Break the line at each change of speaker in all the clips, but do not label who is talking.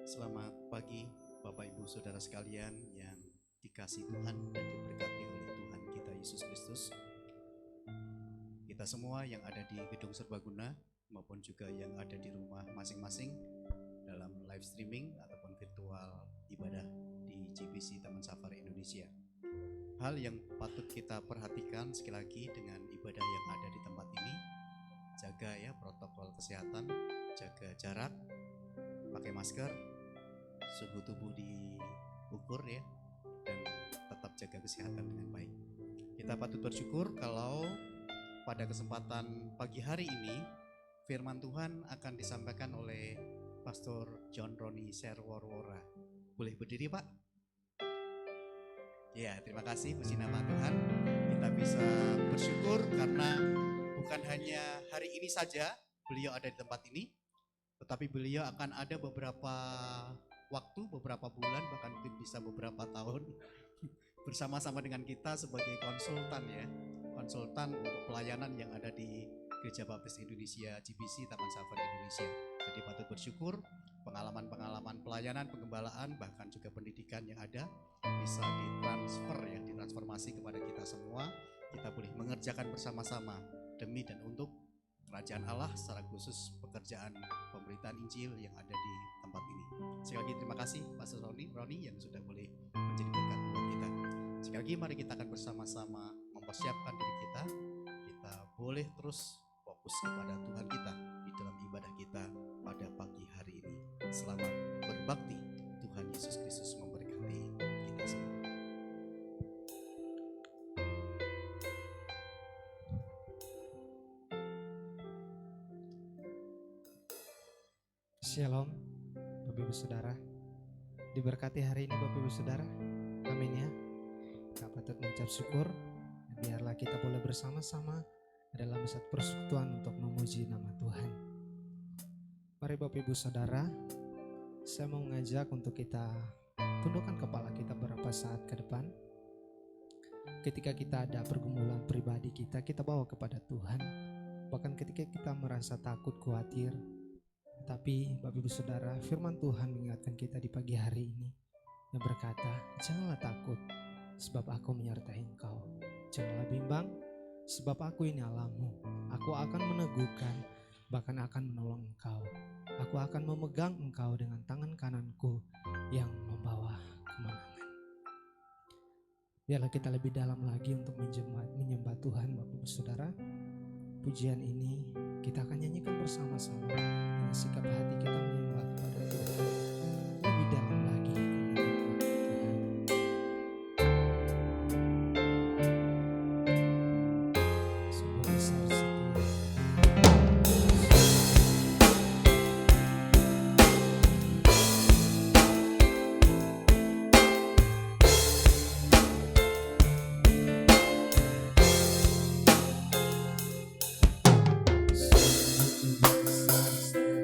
Selamat pagi Bapak Ibu Saudara sekalian yang dikasihi Tuhan dan diberkati oleh Tuhan kita Yesus Kristus. Kita semua yang ada di gedung Serbaguna maupun juga yang ada di rumah masing-masing dalam live streaming ataupun virtual ibadah di GBC Taman Safari Indonesia. Hal yang patut kita perhatikan sekali lagi dengan ibadah yang ada di tempat ini, jaga ya protokol kesehatan, jaga jarak, pakai masker, suhu tubuh diukur ya, dan tetap jaga kesehatan dengan baik. Kita patut bersyukur kalau pada kesempatan pagi hari ini firman Tuhan akan disampaikan oleh Pastor John Roni Serworwora. Boleh berdiri Pak? Ya, terima kasih, puji nama Tuhan. Kita bisa bersyukur karena bukan hanya hari ini saja beliau ada di tempat ini, tetapi beliau akan ada beberapa waktu, beberapa bulan, bahkan mungkin bisa beberapa tahun bersama-sama dengan kita sebagai konsultan ya, konsultan untuk pelayanan yang ada di Gereja Baptis Indonesia GBC Taman Safari Indonesia. Jadi patut bersyukur pengalaman-pengalaman pelayanan, pengembalaan, bahkan juga pendidikan yang ada bisa ditransfer ya, ditransformasi kepada kita semua. Kita boleh mengerjakan bersama-sama demi dan untuk Kerajaan Allah, secara khusus pekerjaan pemberitaan Injil yang ada di tempat ini. Sekali lagi terima kasih Pastor Roni yang sudah boleh menjadi berkat buat kita. Sekali lagi mari kita akan bersama-sama mempersiapkan diri kita. Kita boleh terus fokus kepada Tuhan kita di dalam ibadah kita pada pagi hari ini. Selamat berbakti. Tuhan Yesus Kristus memberkati kita semua.
Shalom, Bapak Ibu Saudara. Diberkati hari ini Bapak Ibu Saudara. Amin ya. Kita patut mengucap syukur. Dan biarlah kita boleh bersama-sama dalam satu persekutuan untuk memuji nama Tuhan. Mari Bapak Ibu Saudara, saya mau mengajak untuk kita tundukkan kepala kita beberapa saat ke depan. Ketika kita ada pergumulan pribadi kita bawa kepada Tuhan. Bahkan ketika kita merasa takut, khawatir, tapi Bapak Ibu Saudara, firman Tuhan mengingatkan kita di pagi hari ini yang berkata, janganlah takut sebab aku menyertai engkau. Janganlah bimbang sebab aku ini Allahmu. Aku akan meneguhkan, bahkan akan menolong engkau. Aku akan memegang engkau dengan tangan kananku yang membawa kemenangan. Biarlah kita lebih dalam lagi untuk menyembah Tuhan Bapak Ibu Saudara. Pujian ini kita akan nyanyikan bersama-sama dengan sikap hati kita menyembah kepada Tuhan. Lebih dalam lagi menyembah Tuhan. Sungguh besar setia. Sungguh besar setia.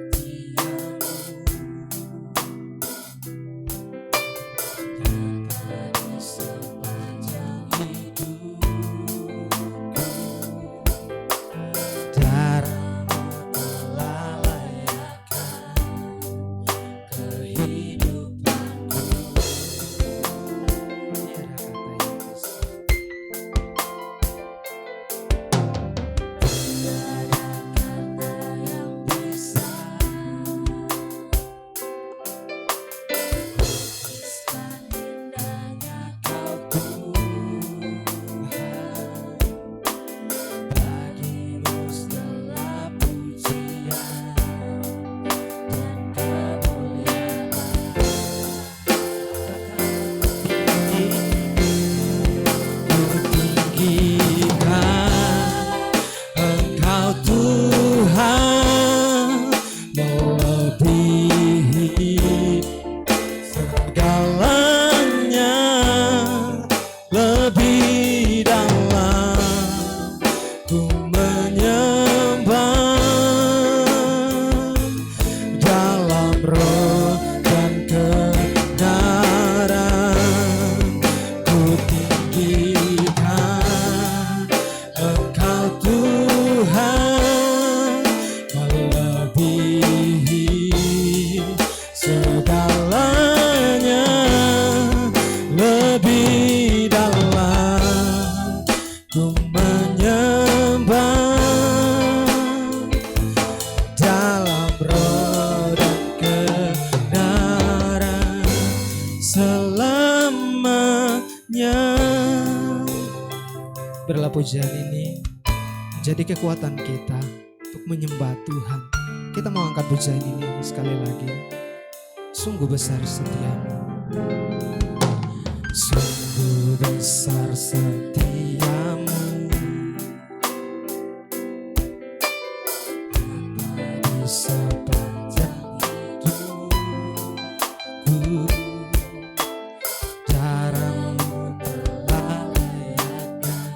biarlah pujian ini menjadi kekuatan kita untuk menyembah Tuhan. Kita mau angkat pujian ini sekali lagi. Sungguh besar setiamu, sungguh besar setiamu, di sepanjang hidupku. Caramu telah layakkan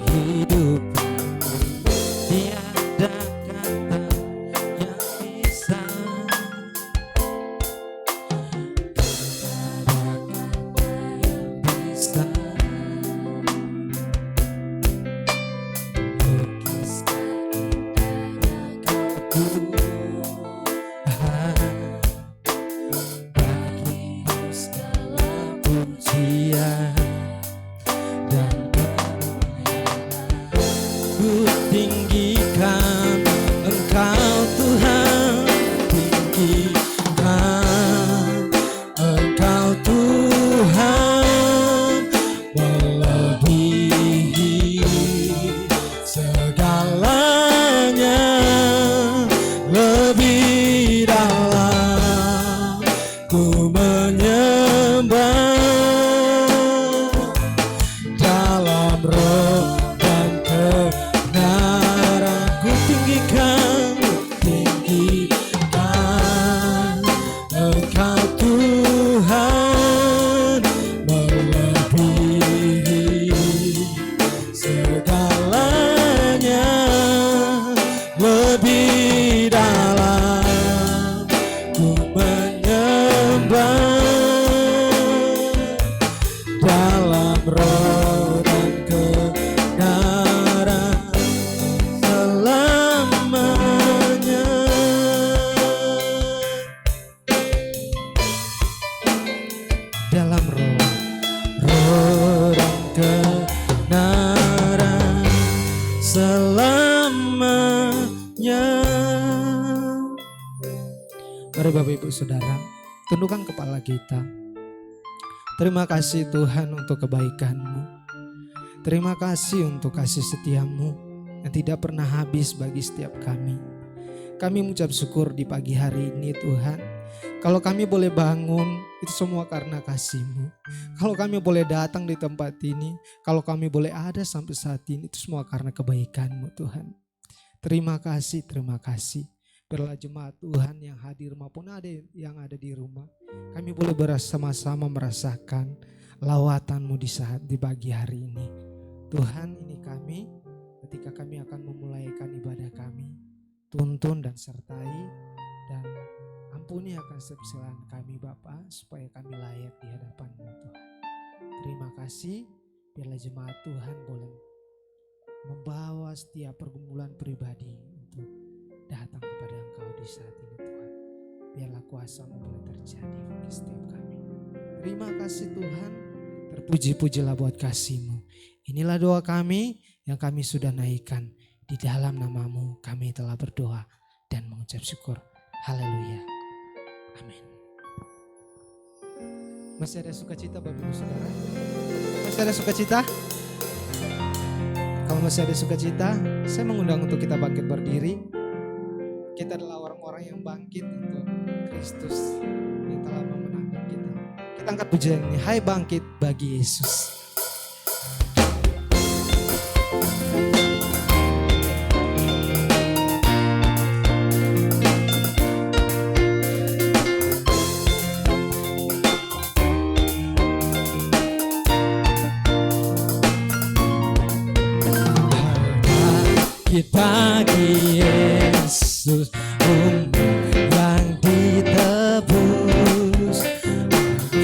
kehidupanku, tiada kata yang bisa, bisa bagimu segala pujian dan kemuliaan. Ku tinggikan Engkau Tuhan, tinggikan Engkau Tuhan, melebihi segalanya, lebih dalam ku menyembah, dalam roh dan kebenaran. Ku tinggikan Engkau Tuhan, melebihi segalanya, lebih dalam ku menyembah, dalam roh dan kebenaran selamanya. Dalam roh dan kebenaran selamanya. Mari Bapak Ibu Saudara, tundukkan kepala kita. Terima kasih Tuhan untuk kebaikan-Mu. Terima kasih untuk kasih setia-Mu yang tidak pernah habis bagi setiap kami. Kami mengucap syukur di pagi hari ini Tuhan. Kalau kami boleh bangun, itu semua karena kasih-Mu. Kalau kami boleh datang di tempat ini, kalau kami boleh ada sampai saat ini, itu semua karena kebaikan-Mu Tuhan. Terima kasih, terima kasih. Biarlah jemaat Tuhan yang hadir maupun ada yang ada di rumah, kami boleh bersama-sama merasakan lawatan-Mu di pagi hari ini. Tuhan, ini kami ketika kami akan memulaikan ibadah kami. Tuntun dan sertai dan ampuni akan setiap kesalahan kami Bapa, supaya kami layak di hadapan-Mu Tuhan. Terima kasih, biarlah jemaat Tuhan boleh membawa setiap pergumulan pribadi untuk datang kepada Engkau di saat ini Tuhan. Biarlah kuasa-Mu boleh terjadi bagi setiap kami. Terima kasih Tuhan, terpuji-pujilah buat kasih-Mu. Inilah doa kami yang kami sudah naikkan. Di dalam nama-Mu kami telah berdoa dan mengucap syukur. Haleluya. Amin. Masih ada sukacita Bapak Ibu Saudara? Masih ada sukacita? Kalau masih ada sukacita, saya mengundang untuk kita bangkit berdiri. Kita adalah orang-orang yang bangkit untuk Kristus yang telah memenangkan kita. Kita angkat pujian ini, hai bangkit bagi Yesus. Bagi Yesus, yang ditebus,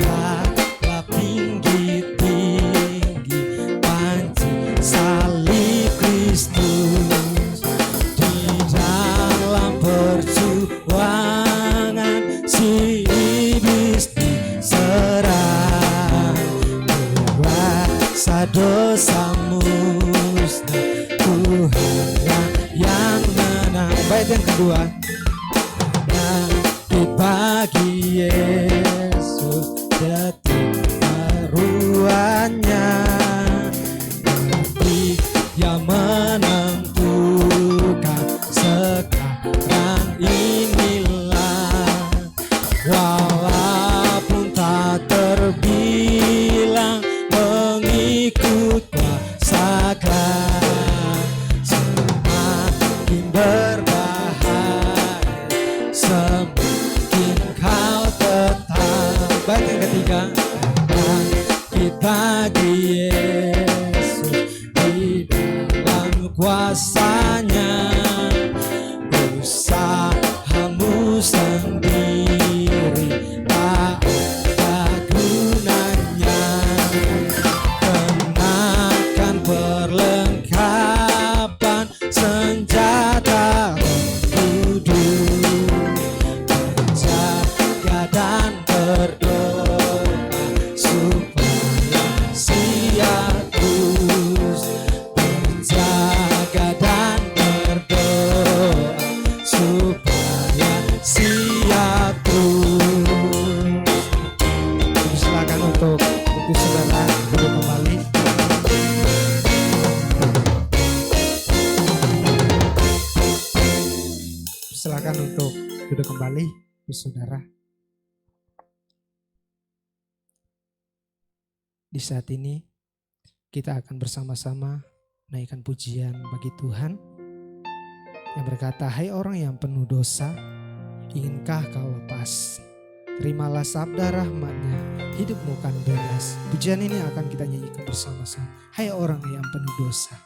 angkatlah tinggi-tinggi panji salib Kristus. Di dalam perjuangan si iblis diserang, kuasa dosamu musnah, Tuhan yang menang. Bait yang kedua, bangkit bagi Yesus, detik baruannya, kebenaran inilah, walaupun tak terbilang mengikut kuasakan, semakin berbahaya, semakin kau tetap. Baik, yang ketiga, bangkit bagi Yesus di dalam kuasanya, usahamu sendiri tak ada gunanya. Kenakan perlengkapan senjata Roh Kudus, menjaga dan berdoa supaya siap terus, menjaga dan berdoa supaya siap terus. Silakan untuk saudara duduk kembali. Silakan untuk duduk kembali, saudara. Di saat ini kita akan bersama-sama menaikkan pujian bagi Tuhan yang berkata, hai orang yang penuh dosa, inginkah kau lepas? Terimalah sabda rahmat-Nya, hidupmu kan bebas. Pujian ini akan kita nyanyikan bersama-sama. Hai orang yang penuh dosa.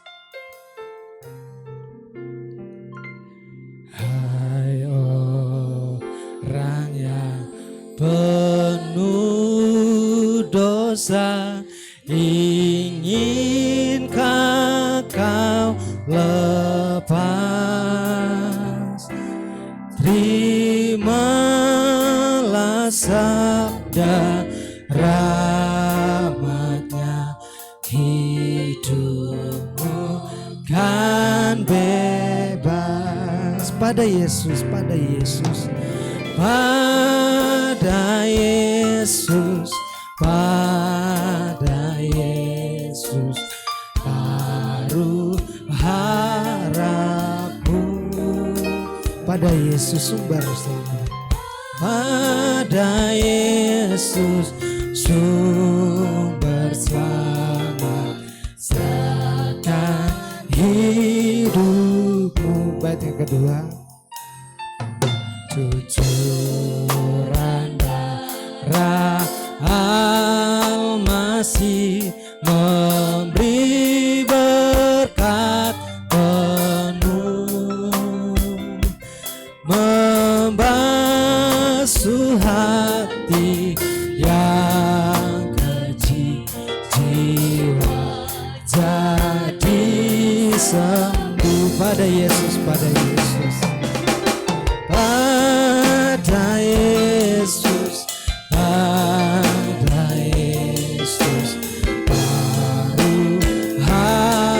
Hai orang yang penuh dosa, inginkah kau lepas? Terimalah sabda rahmat-Nya, hidupmu kan bebas. Pada Yesus, pada Yesus, pada Yesus, pada Yesus, taruh harapmu. Pada Yesus sumber selamat, pada Yesus sumber selamat, serahkan hidupmu. Bait yang kedua, cucuran darah Al-Masih memberi berkat penuh, membasuh hati yang keji, jiwa jadi sembuh. Pada Yesus, pada Yesus, pada Yesus, pada Yesus, taruh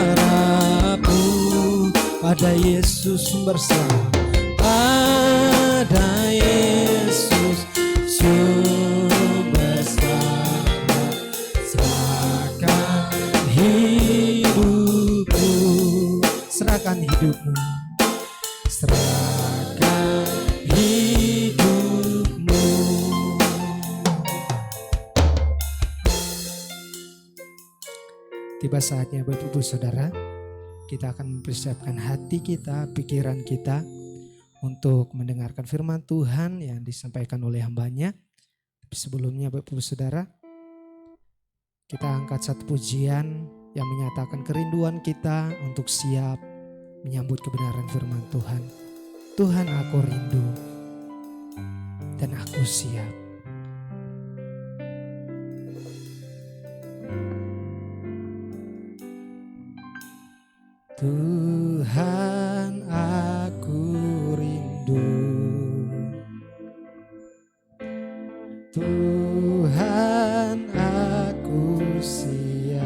harapmu. Pada Yesus sumber selamat, pada Yesus sumber selamat, serahkan hidupmu, serahkan hidupmu, serahkan hidupmu. Tiba saatnya Bapak Ibu Saudara, kita akan mempersiapkan hati kita, pikiran kita untuk mendengarkan firman Tuhan yang disampaikan oleh hamba-Nya. Tapi sebelumnya Bapak Ibu Saudara, kita angkat satu pujian yang menyatakan kerinduan kita untuk siap menyambut kebenaran firman Tuhan. Tuhan, aku rindu dan aku siap. Tuhan, aku rindu. Tuhan, aku siap.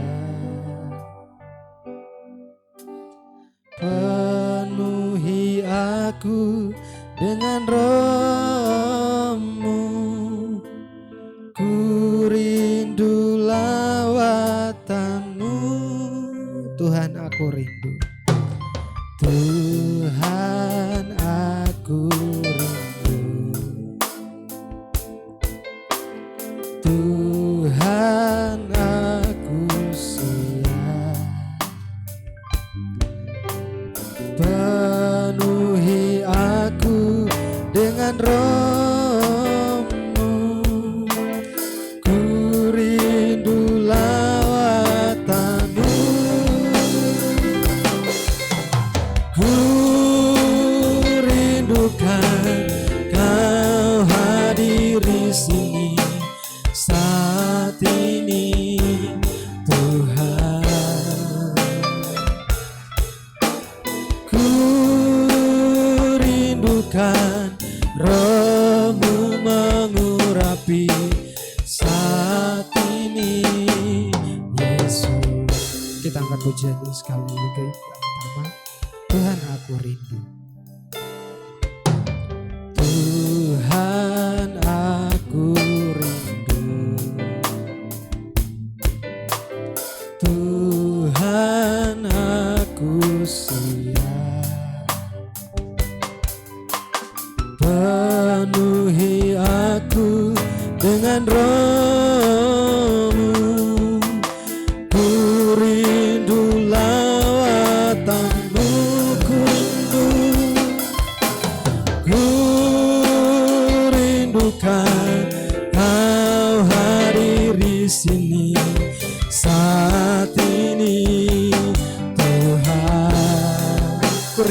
Penuhi aku dengan Roh-Mu. Ku rindu lawatan-Mu. Tuhan, aku rindu. Tuhan, aku
rindukan Kau hadir di sini saat ini Tuhan. Ku rindukan Roh-Mu mengurapi saat ini Yesus.
Kita angkat pujian ini sekali lagi. Yang pertama, Tuhan aku rindu.
Tuhan aku rindu, Tuhan aku siap, penuhi aku dengan Roh-Mu, ku rindu lawatan-Mu, ku rindukan Kau hadir di sini saat ini Tuhan. Ku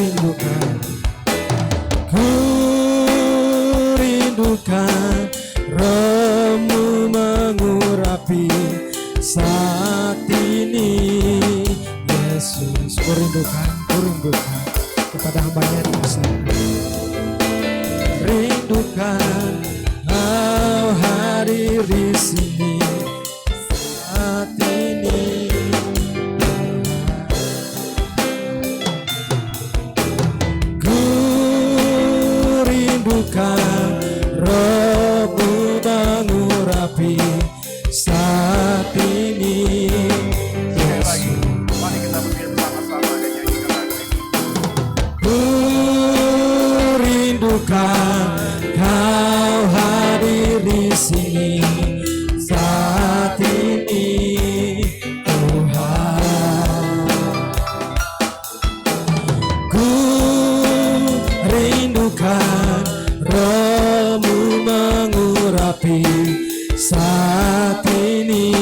rindukan Roh-Mu mengurapi saat ini Yesus. Ku rindukan kepada hamba-Nya di sana. Rindukan Kau hadir di sini saat ini Ku rindukan Roh-Mu mengurapi saat ini Yesus.
Mari kita berdiri bersama-sama dan nyanyikan lagu ini.
Ku rindukan Kau hadir di sini saat ini Tuhan. Ku rindukan Roh-Mu mengurapi saat ini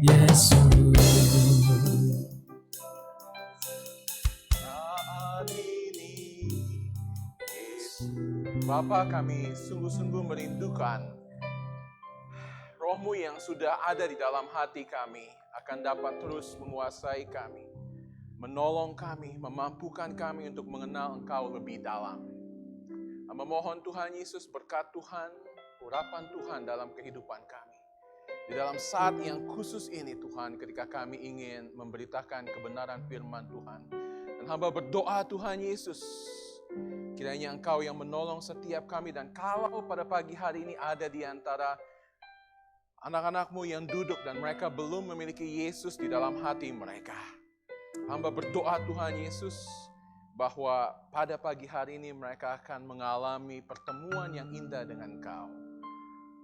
Yesus.
Saat ini, Yesus. Bapa, kami sungguh-sungguh merindukan Roh-Mu yang sudah ada di dalam hati kami akan dapat terus menguasai kami, menolong kami, memampukan kami untuk mengenal Engkau lebih dalam. Memohon Tuhan Yesus, berkat Tuhan, urapan Tuhan dalam kehidupan kami. Di dalam saat yang khusus ini Tuhan, ketika kami ingin memberitakan kebenaran firman Tuhan. Dan hamba berdoa Tuhan Yesus, kiranya Engkau yang menolong setiap kami. Dan kalau pada pagi hari ini ada di antara anak-anak-Mu yang duduk dan mereka belum memiliki Yesus di dalam hati mereka, hamba berdoa Tuhan Yesus, bahwa pada pagi hari ini mereka akan mengalami pertemuan yang indah dengan Engkau.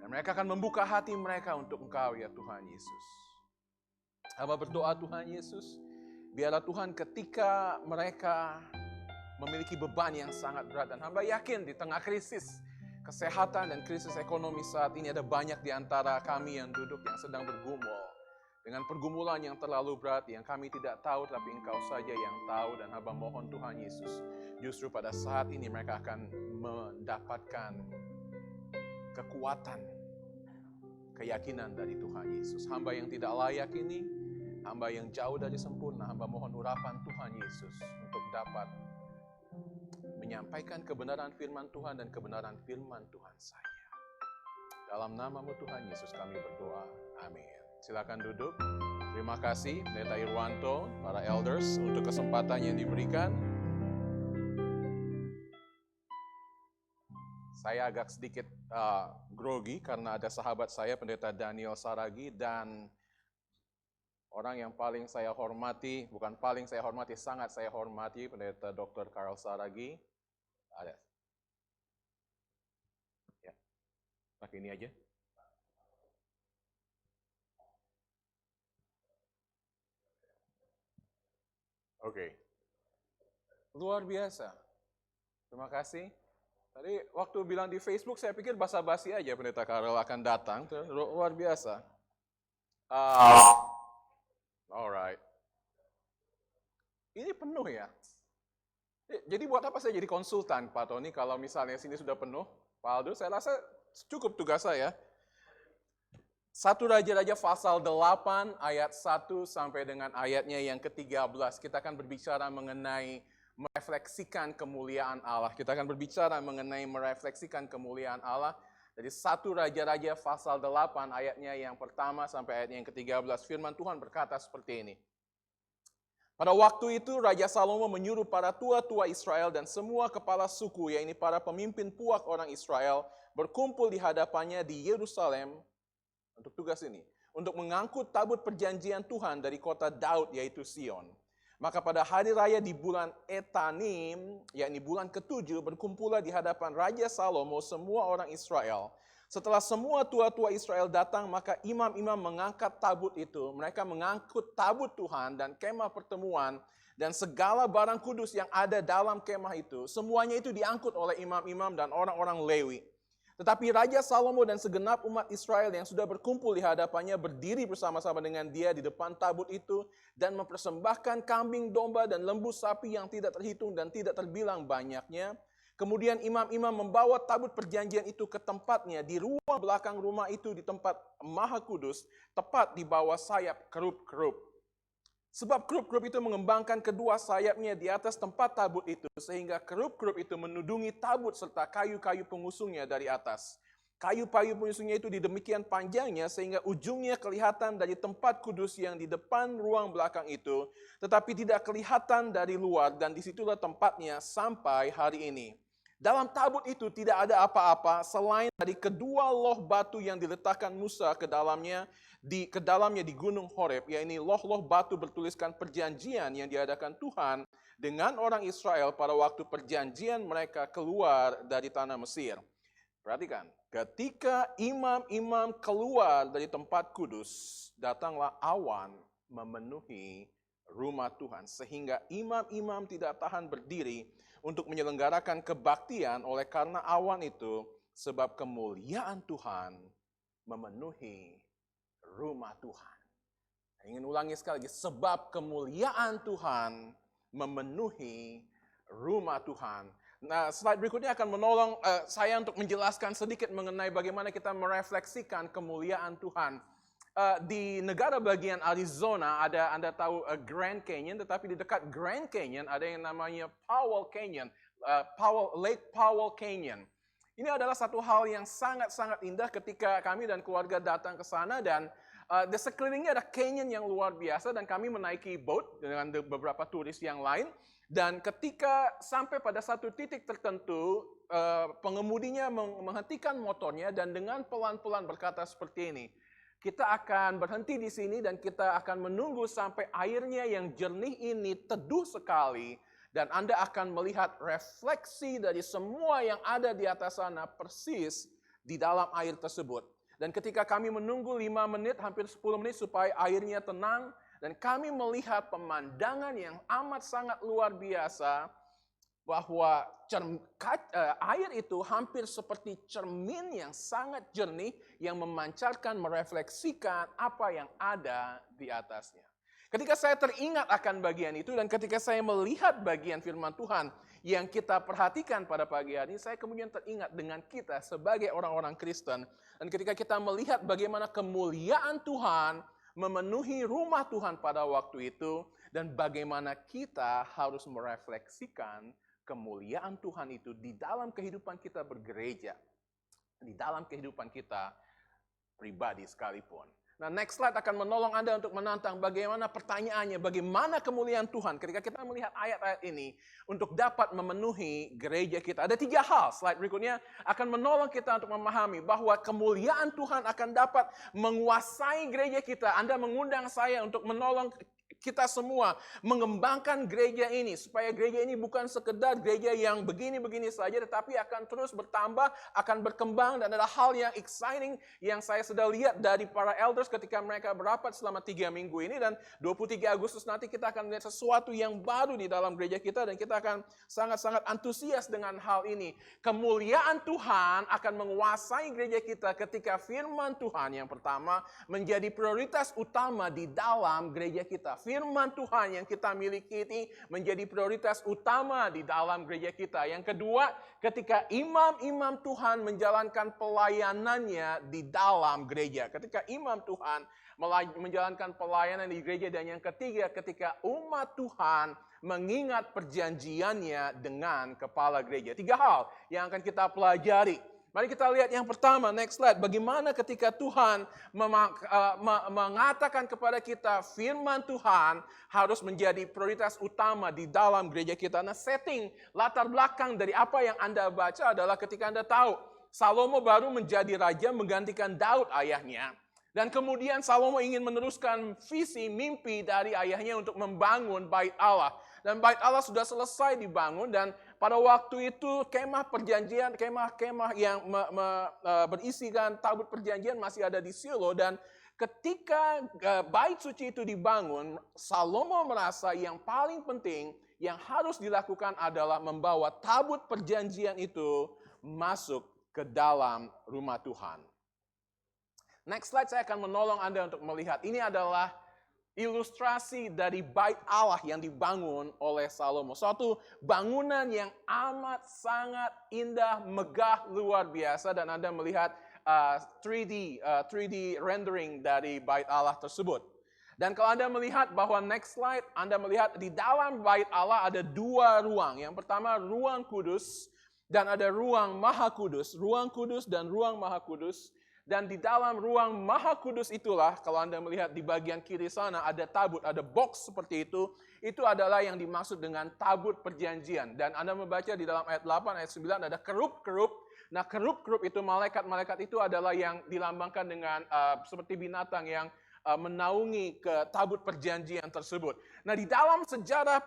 Dan mereka akan membuka hati mereka untuk Engkau ya Tuhan Yesus. Hamba berdoa Tuhan Yesus, biarlah Tuhan ketika mereka memiliki beban yang sangat berat. Dan hamba yakin di tengah krisis kesehatan dan krisis ekonomi saat ini ada banyak di antara kami yang duduk yang sedang bergumul dengan pergumulan yang terlalu berat yang kami tidak tahu, tapi Engkau saja yang tahu. Dan hamba mohon Tuhan Yesus, justru pada saat ini mereka akan mendapatkan kekuatan, keyakinan dari Tuhan Yesus. Hamba yang tidak layak ini, hamba yang jauh dari sempurna, hamba mohon urapan Tuhan Yesus untuk dapat menyampaikan kebenaran firman Tuhan dan kebenaran firman Tuhan saja. Dalam nama-Mu Tuhan Yesus kami berdoa. Amin. Silakan duduk. Terima kasih Pendeta Irwanto, para elders untuk kesempatan yang diberikan. Saya agak sedikit grogi karena ada sahabat saya Pendeta Daniel Saragi dan orang yang paling saya hormati, bukan paling saya hormati, sangat saya hormati Pendeta Dr. Karl Saragi. Ada. Ya. Pakai ini aja. Oke. Luar biasa. Terima kasih. Tadi waktu bilang di Facebook saya pikir basa-basi aja Pendeta Karel akan datang. Luar biasa. Alright. Ini penuh ya. Jadi buat apa saya jadi konsultan, Pak Tony, kalau misalnya sini sudah penuh? Pak Aldo, saya rasa cukup tugas saya. 1 Raja-Raja pasal 8 ayat 1 sampai dengan ayatnya yang ke-13. Kita akan berbicara mengenai merefleksikan kemuliaan Allah. Kita akan berbicara mengenai merefleksikan kemuliaan Allah. Jadi 1 Raja-Raja pasal 8 ayatnya yang pertama sampai ayatnya yang ke-13. Firman Tuhan berkata seperti ini. Pada waktu itu Raja Salomo menyuruh para tua-tua Israel dan semua kepala suku, yaitu para pemimpin puak orang Israel, berkumpul di hadapannya di Yerusalem untuk tugas ini, untuk mengangkut tabut perjanjian Tuhan dari kota Daud, yaitu Sion. Maka pada hari raya di bulan Etanim, yakni bulan ke-7, berkumpullah di hadapan Raja Salomo semua orang Israel. Setelah semua tua-tua Israel datang, maka imam-imam mengangkat tabut itu. Mereka mengangkut tabut Tuhan dan kemah pertemuan dan segala barang kudus yang ada dalam kemah itu. Semuanya itu diangkut oleh imam-imam dan orang-orang Lewi. Tetapi Raja Salomo dan segenap umat Israel yang sudah berkumpul di hadapannya berdiri bersama-sama dengan dia di depan tabut itu dan mempersembahkan kambing, domba, dan lembu sapi yang tidak terhitung dan tidak terbilang banyaknya. Kemudian imam-imam membawa tabut perjanjian itu ke tempatnya di ruang belakang rumah itu di tempat Maha Kudus, tepat di bawah sayap kerub-kerub. Sebab kerub-kerub itu mengembangkan kedua sayapnya di atas tempat tabut itu, sehingga kerub-kerub itu menudungi tabut serta kayu-kayu pengusungnya dari atas. Kayu-kayu pengusungnya itu demikian panjangnya, sehingga ujungnya kelihatan dari tempat kudus yang di depan ruang belakang itu, tetapi tidak kelihatan dari luar, dan disitulah tempatnya sampai hari ini. Dalam tabut itu tidak ada apa-apa selain dari kedua loh batu yang diletakkan Musa ke dalamnya di Gunung Horeb, yaitu loh-loh batu bertuliskan perjanjian yang diadakan Tuhan dengan orang Israel pada waktu perjanjian mereka keluar dari tanah Mesir. Perhatikan, ketika imam-imam keluar dari tempat kudus, datanglah awan memenuhi rumah Tuhan, sehingga imam-imam tidak tahan berdiri untuk menyelenggarakan kebaktian oleh karena awan itu, sebab kemuliaan Tuhan memenuhi rumah Tuhan. Saya ingin ulangi sekali lagi, sebab kemuliaan Tuhan memenuhi rumah Tuhan. Nah, slide berikutnya akan menolong saya untuk menjelaskan sedikit mengenai bagaimana kita merefleksikan kemuliaan Tuhan. Di negara bagian Arizona ada, Anda tahu Grand Canyon, tetapi di dekat Grand Canyon ada yang namanya Powell Canyon, Lake Powell Canyon. Ini adalah satu hal yang sangat-sangat indah ketika kami dan keluarga datang ke sana, dan di sekelilingnya ada canyon yang luar biasa, dan kami menaiki boat dengan beberapa turis yang lain. Dan ketika sampai pada satu titik tertentu, pengemudinya menghentikan motornya dan dengan pelan-pelan berkata seperti ini, kita akan berhenti di sini dan kita akan menunggu sampai airnya yang jernih ini teduh sekali, dan Anda akan melihat refleksi dari semua yang ada di atas sana persis di dalam air tersebut. Dan ketika kami menunggu 5 menit, hampir 10 menit supaya airnya tenang, dan kami melihat pemandangan yang amat sangat luar biasa, bahwa air itu hampir seperti cermin yang sangat jernih yang memancarkan, merefleksikan apa yang ada di atasnya. Ketika saya teringat akan bagian itu dan ketika saya melihat bagian firman Tuhan yang kita perhatikan pada pagi hari ini, saya kemudian teringat dengan kita sebagai orang-orang Kristen. Dan ketika kita melihat bagaimana kemuliaan Tuhan memenuhi rumah Tuhan pada waktu itu, dan bagaimana kita harus merefleksikan kemuliaan Tuhan itu di dalam kehidupan kita bergereja, di dalam kehidupan kita pribadi sekalipun. Nah, next slide akan menolong Anda untuk menantang bagaimana pertanyaannya, bagaimana kemuliaan Tuhan ketika kita melihat ayat-ayat ini untuk dapat memenuhi gereja kita. Ada 3 hal, slide berikutnya akan menolong kita untuk memahami bahwa kemuliaan Tuhan akan dapat menguasai gereja kita. Anda mengundang saya untuk menolong kita semua mengembangkan gereja ini, supaya gereja ini bukan sekedar gereja yang begini-begini saja, tetapi akan terus bertambah, akan berkembang, dan ada hal yang exciting yang saya sudah lihat dari para elders ketika mereka berapat selama 3 minggu ini, dan 23 Agustus nanti kita akan melihat sesuatu yang baru di dalam gereja kita, dan kita akan sangat-sangat antusias dengan hal ini. Kemuliaan Tuhan akan menguasai gereja kita ketika firman Tuhan yang pertama menjadi prioritas utama di dalam gereja kita. firman Tuhan yang kita miliki ini menjadi prioritas utama di dalam gereja kita. Yang kedua, ketika imam-imam Tuhan menjalankan pelayanannya di dalam gereja. Ketika imam Tuhan menjalankan pelayanan di gereja. Dan yang ketiga, ketika umat Tuhan mengingat perjanjiannya dengan kepala gereja. 3 hal yang akan kita pelajari. Mari kita lihat yang pertama, next slide. Bagaimana ketika Tuhan mengatakan kepada kita firman Tuhan harus menjadi prioritas utama di dalam gereja kita. Nah, setting, latar belakang dari apa yang Anda baca adalah ketika Anda tahu Salomo baru menjadi raja menggantikan Daud ayahnya. Dan kemudian Salomo ingin meneruskan visi mimpi dari ayahnya untuk membangun bait Allah. Dan bait Allah sudah selesai dibangun dan pada waktu itu kemah perjanjian, kemah yang berisikan tabut perjanjian masih ada di Silo. Dan ketika bait suci itu dibangun, Salomo merasa yang paling penting yang harus dilakukan adalah membawa tabut perjanjian itu masuk ke dalam rumah Tuhan. Next slide, saya akan menolong Anda untuk melihat. Ini adalah ilustrasi dari bait Allah yang dibangun oleh Salomo. Suatu bangunan yang amat sangat indah, megah, luar biasa. Dan Anda melihat 3D rendering dari bait Allah tersebut. Dan kalau Anda melihat bahwa next slide, Anda melihat di dalam bait Allah ada 2 ruang. Yang pertama ruang kudus dan ada ruang maha kudus. Ruang kudus dan ruang maha kudus. Dan di dalam ruang maha kudus itulah, kalau Anda melihat di bagian kiri sana ada tabut, ada box seperti itu adalah yang dimaksud dengan tabut perjanjian. Dan Anda membaca di dalam ayat 8, ayat 9 ada kerup-kerup. Nah, kerup-kerup itu, malaikat-malaikat itu adalah yang dilambangkan dengan seperti binatang yang menaungi ke tabut perjanjian tersebut. Nah, di dalam sejarah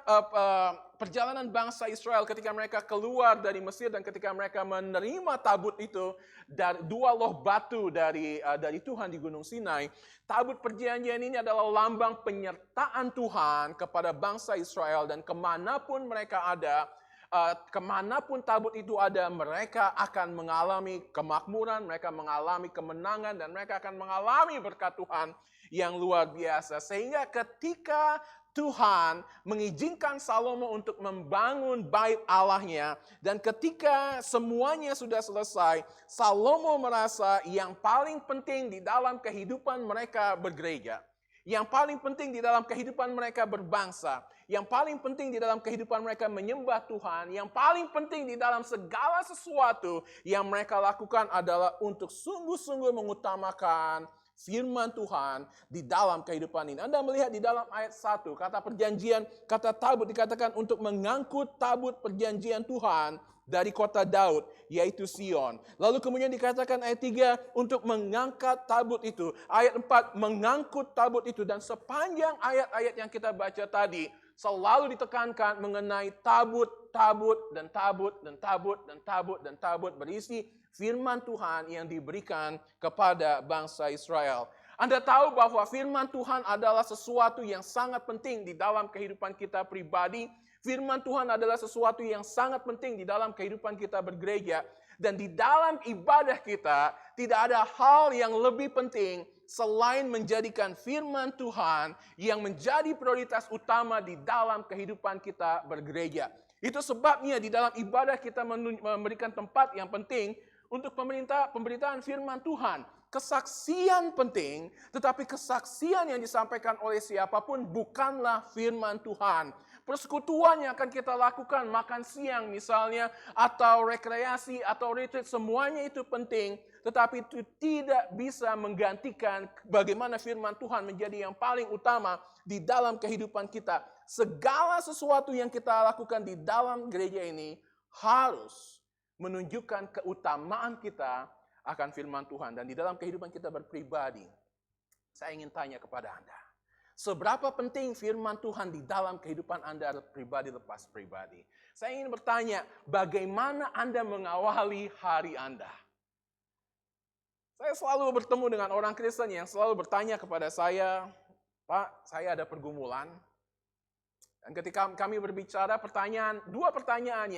perjalanan bangsa Israel ketika mereka keluar dari Mesir dan ketika mereka menerima tabut itu dari 2 loh batu dari Tuhan di Gunung Sinai, tabut perjanjian ini adalah lambang penyertaan Tuhan kepada bangsa Israel dan kemanapun mereka ada, kemanapun tabut itu ada, mereka akan mengalami kemakmuran, mereka mengalami kemenangan, dan mereka akan mengalami berkat Tuhan yang luar biasa. Sehingga ketika Tuhan mengizinkan Salomo untuk membangun bait Allahnya, dan ketika semuanya sudah selesai, Salomo merasa yang paling penting di dalam kehidupan mereka bergereja, yang paling penting di dalam kehidupan mereka berbangsa, yang paling penting di dalam kehidupan mereka menyembah Tuhan, yang paling penting di dalam segala sesuatu yang mereka lakukan adalah untuk sungguh-sungguh mengutamakan firman Tuhan di dalam kehidupan ini. Anda melihat di dalam ayat 1, kata perjanjian, kata tabut dikatakan untuk mengangkut tabut perjanjian Tuhan dari kota Daud, yaitu Sion. Lalu kemudian dikatakan ayat 3 untuk mengangkat tabut itu. Ayat 4 mengangkut tabut itu. Dan sepanjang ayat-ayat yang kita baca tadi selalu ditekankan mengenai tabut, tabut, dan tabut, dan tabut, dan tabut, dan tabut berisi firman Tuhan yang diberikan kepada bangsa Israel. Anda tahu bahwa firman Tuhan adalah sesuatu yang sangat penting di dalam kehidupan kita pribadi. Firman Tuhan adalah sesuatu yang sangat penting di dalam kehidupan kita bergereja. Dan di dalam ibadah kita, tidak ada hal yang lebih penting selain menjadikan firman Tuhan yang menjadi prioritas utama di dalam kehidupan kita bergereja. Itu sebabnya di dalam ibadah kita memberikan tempat yang penting untuk pemberitaan firman Tuhan. Kesaksian penting, tetapi kesaksian yang disampaikan oleh siapapun bukanlah firman Tuhan. Persekutuan yang akan kita lakukan, makan siang misalnya, atau rekreasi, atau retreat, semuanya itu penting. Tetapi itu tidak bisa menggantikan bagaimana firman Tuhan menjadi yang paling utama di dalam kehidupan kita. Segala sesuatu yang kita lakukan di dalam gereja ini harus menunjukkan keutamaan kita akan firman Tuhan. Dan di dalam kehidupan kita berpribadi, saya ingin tanya kepada Anda, seberapa penting firman Tuhan di dalam kehidupan Anda pribadi lepas pribadi? Saya ingin bertanya, bagaimana Anda mengawali hari Anda? Saya selalu bertemu dengan orang Kristen yang selalu bertanya kepada saya, Pak, saya ada pergumulan. Dan ketika kami berbicara, dua pertanyaan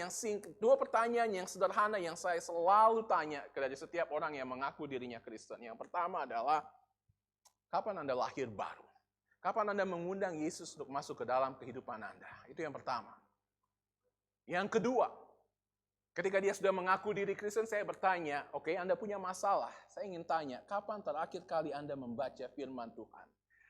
yang sederhana yang saya selalu tanya kepada setiap orang yang mengaku dirinya Kristen. Yang pertama adalah, kapan Anda lahir baru? Kapan Anda mengundang Yesus untuk masuk ke dalam kehidupan Anda? Itu yang pertama. Yang kedua, ketika dia sudah mengaku diri Kristen, saya bertanya, oke, Anda punya masalah. Saya ingin tanya, kapan terakhir kali Anda membaca firman Tuhan?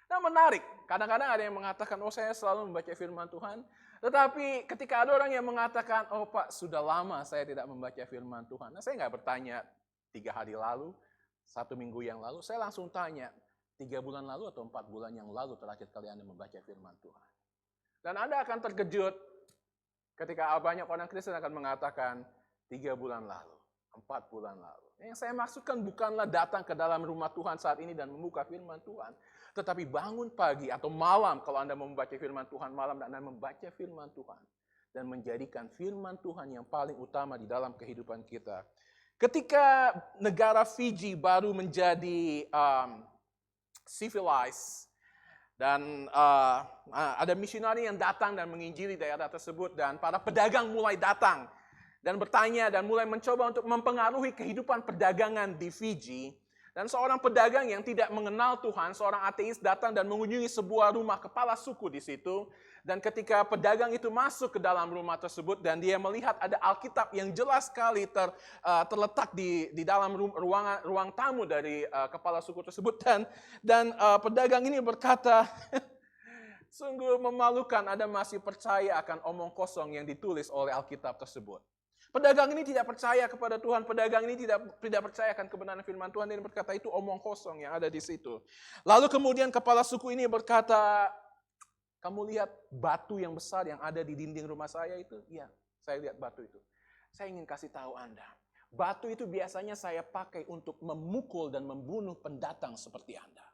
Nah, menarik. Kadang-kadang ada yang mengatakan, oh saya selalu membaca firman Tuhan. Tetapi ketika ada orang yang mengatakan, oh Pak, sudah lama saya tidak membaca firman Tuhan. Nah, saya nggak bertanya 3 hari lalu, 1 minggu yang lalu. Saya langsung tanya, 3 bulan lalu atau 4 bulan yang lalu terakhir kali Anda membaca firman Tuhan. Dan Anda akan terkejut ketika banyak orang Kristen akan mengatakan 3 bulan lalu, 4 bulan lalu. Yang saya maksudkan bukanlah datang ke dalam rumah Tuhan saat ini dan membuka firman Tuhan. Tetapi bangun pagi atau malam kalau Anda membaca firman Tuhan malam dan Anda membaca firman Tuhan. Dan menjadikan firman Tuhan yang paling utama di dalam kehidupan kita. Ketika negara Fiji baru menjadi civilized dan ada misionari yang datang dan menginjili daerah tersebut dan para pedagang mulai datang dan bertanya dan mulai mencoba untuk mempengaruhi kehidupan perdagangan di Fiji. Dan seorang pedagang yang tidak mengenal Tuhan, seorang ateis datang dan mengunjungi sebuah rumah kepala suku di situ. Dan ketika pedagang itu masuk ke dalam rumah tersebut dan dia melihat ada Alkitab yang jelas sekali terletak di dalam ruang tamu dari kepala suku tersebut. Dan pedagang ini berkata, sungguh memalukan Anda masih percaya akan omong kosong yang ditulis oleh Alkitab tersebut. Pedagang ini tidak percaya kepada Tuhan. Pedagang ini tidak percaya akan kebenaran firman Tuhan. Dan berkata itu omong kosong yang ada di situ. Lalu kemudian kepala suku ini berkata, kamu lihat batu yang besar yang ada di dinding rumah saya itu? Iya, saya lihat batu itu. Saya ingin kasih tahu Anda. Batu itu biasanya saya pakai untuk memukul dan membunuh pendatang seperti Anda.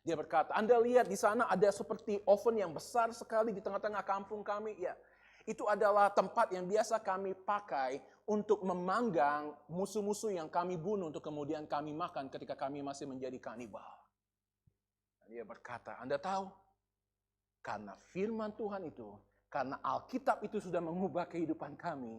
Dia berkata, Anda lihat di sana ada seperti oven yang besar sekali di tengah-tengah kampung kami. Ya, itu adalah tempat yang biasa kami pakai untuk memanggang musuh-musuh yang kami bunuh untuk kemudian kami makan ketika kami masih menjadi kanibal. Dia berkata, Anda tahu? Karena firman Tuhan itu, karena Alkitab itu sudah mengubah kehidupan kami.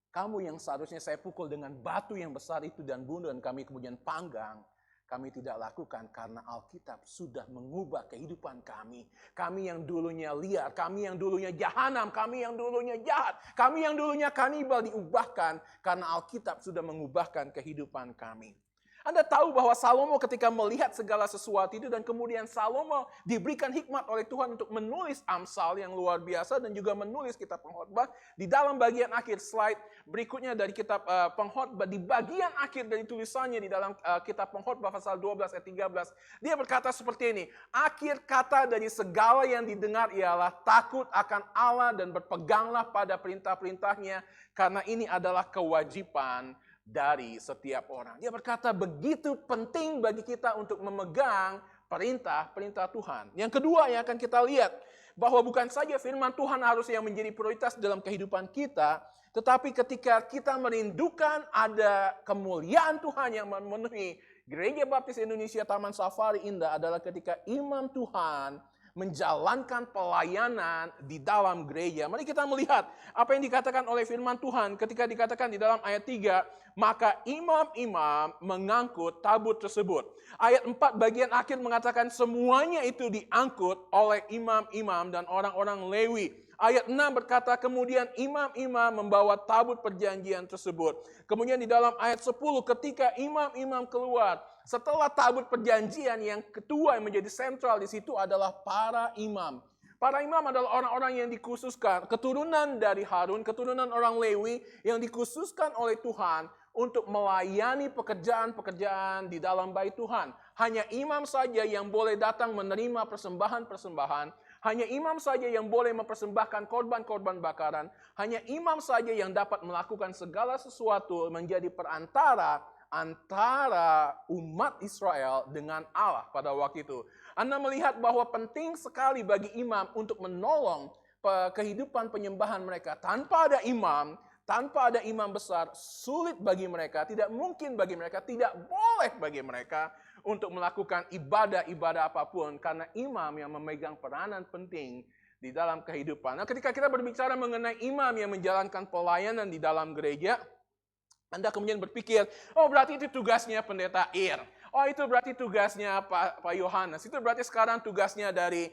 Kamu yang seharusnya saya pukul dengan batu yang besar itu dan bunuh dan kami kemudian panggang. Kami tidak lakukan karena Alkitab sudah mengubah kehidupan kami. Kami yang dulunya liar, kami yang dulunya jahanam, kami yang dulunya jahat, kami yang dulunya kanibal diubahkan karena Alkitab sudah mengubahkan kehidupan kami. Anda tahu bahwa Salomo ketika melihat segala sesuatu itu dan kemudian Salomo diberikan hikmat oleh Tuhan untuk menulis Amsal yang luar biasa dan juga menulis kitab Pengkhotbah. Di dalam bagian akhir slide berikutnya dari kitab Pengkhotbah, di bagian akhir dari tulisannya di dalam kitab Pengkhotbah pasal 12 ayat 13, dia berkata seperti ini, akhir kata dari segala yang didengar ialah takut akan Allah dan berpeganglah pada perintah-perintahnya karena ini adalah kewajiban dari setiap orang. Dia berkata begitu penting bagi kita untuk memegang perintah-perintah Tuhan. Yang kedua yang akan kita lihat, bahwa bukan saja firman Tuhan harus yang menjadi prioritas dalam kehidupan kita, tetapi ketika kita merindukan ada kemuliaan Tuhan yang memenuhi Gereja Baptis Indonesia Taman Safari Indah adalah ketika imam Tuhan menjalankan pelayanan di dalam gereja. Mari kita melihat apa yang dikatakan oleh firman Tuhan ketika dikatakan di dalam ayat 3, maka imam-imam mengangkut tabut tersebut. Ayat 4 bagian akhir mengatakan semuanya itu diangkut oleh imam-imam dan orang-orang Lewi. Ayat 6 berkata kemudian imam-imam membawa tabut perjanjian tersebut. Kemudian di dalam ayat 10 ketika imam-imam keluar, setelah tabut perjanjian yang kedua yang menjadi sentral di situ adalah para imam. Para imam adalah orang-orang yang dikhususkan, keturunan dari Harun, keturunan orang Lewi yang dikhususkan oleh Tuhan untuk melayani pekerjaan-pekerjaan di dalam bait Tuhan. Hanya imam saja yang boleh datang menerima persembahan-persembahan. Hanya imam saja yang boleh mempersembahkan korban-korban bakaran. Hanya imam saja yang dapat melakukan segala sesuatu menjadi perantara antara umat Israel dengan Allah pada waktu itu. Anda melihat bahwa penting sekali bagi imam untuk menolong kehidupan penyembahan mereka. Tanpa ada imam besar, sulit bagi mereka, tidak mungkin bagi mereka, tidak boleh bagi mereka untuk melakukan ibadah-ibadah apapun. Karena imam yang memegang peranan penting di dalam kehidupan. Nah, ketika kita berbicara mengenai imam yang menjalankan pelayanan di dalam gereja, Anda kemudian berpikir, oh berarti itu tugasnya pendeta Ir. Oh, itu berarti tugasnya Pak Yohanes. Itu berarti sekarang tugasnya dari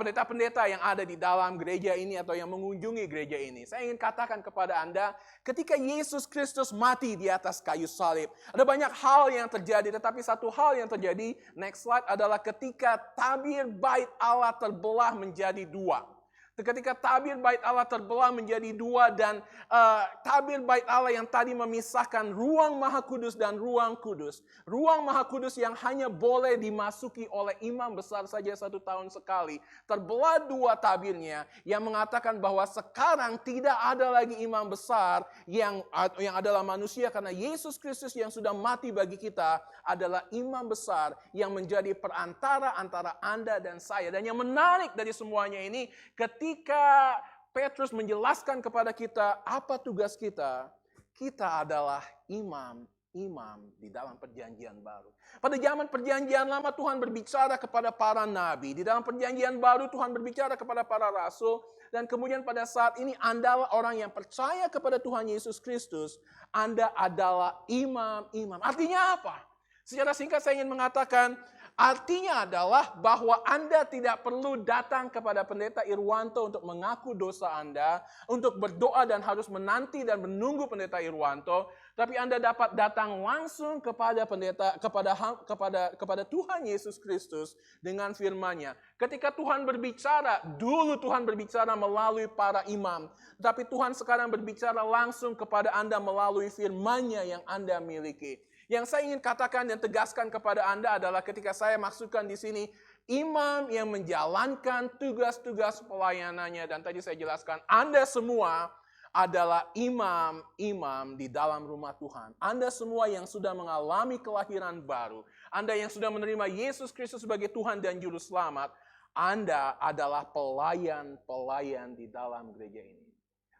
pendeta-pendeta yang ada di dalam gereja ini atau yang mengunjungi gereja ini. Saya ingin katakan kepada Anda, ketika Yesus Kristus mati di atas kayu salib, ada banyak hal yang terjadi, tetapi satu hal yang terjadi, next slide, adalah ketika tabir bait Allah terbelah menjadi dua. Ketika tabir bait Allah terbelah menjadi dua dan tabir bait Allah yang tadi memisahkan ruang maha kudus dan ruang kudus. Ruang maha kudus yang hanya boleh dimasuki oleh imam besar saja 1 tahun sekali. Terbelah dua tabirnya yang mengatakan bahwa sekarang tidak ada lagi imam besar yang adalah manusia, karena Yesus Kristus yang sudah mati bagi kita adalah imam besar yang menjadi perantara antara Anda dan saya. Dan yang menarik dari semuanya ini, ketika Petrus menjelaskan kepada kita apa tugas kita, kita adalah imam di dalam perjanjian baru. Pada zaman perjanjian lama Tuhan berbicara kepada para nabi. Di dalam perjanjian baru Tuhan berbicara kepada para rasul. Dan kemudian pada saat ini Anda orang yang percaya kepada Tuhan Yesus Kristus. Anda adalah imam. Artinya apa? Secara singkat saya ingin mengatakan, artinya adalah bahwa Anda tidak perlu datang kepada pendeta Irwanto untuk mengaku dosa Anda, untuk berdoa dan harus menanti dan menunggu pendeta Irwanto, tapi Anda dapat datang langsung kepada kepada Tuhan Yesus Kristus dengan firman-Nya. Ketika Tuhan berbicara, dulu Tuhan berbicara melalui para imam, tapi Tuhan sekarang berbicara langsung kepada Anda melalui firman-Nya yang Anda miliki. Yang saya ingin katakan dan tegaskan kepada Anda adalah ketika saya maksudkan di sini, imam yang menjalankan tugas-tugas pelayanannya. Dan tadi saya jelaskan, Anda semua adalah imam di dalam rumah Tuhan. Anda semua yang sudah mengalami kelahiran baru. Anda yang sudah menerima Yesus Kristus sebagai Tuhan dan Juru Selamat. Anda adalah pelayan-pelayan di dalam gereja ini.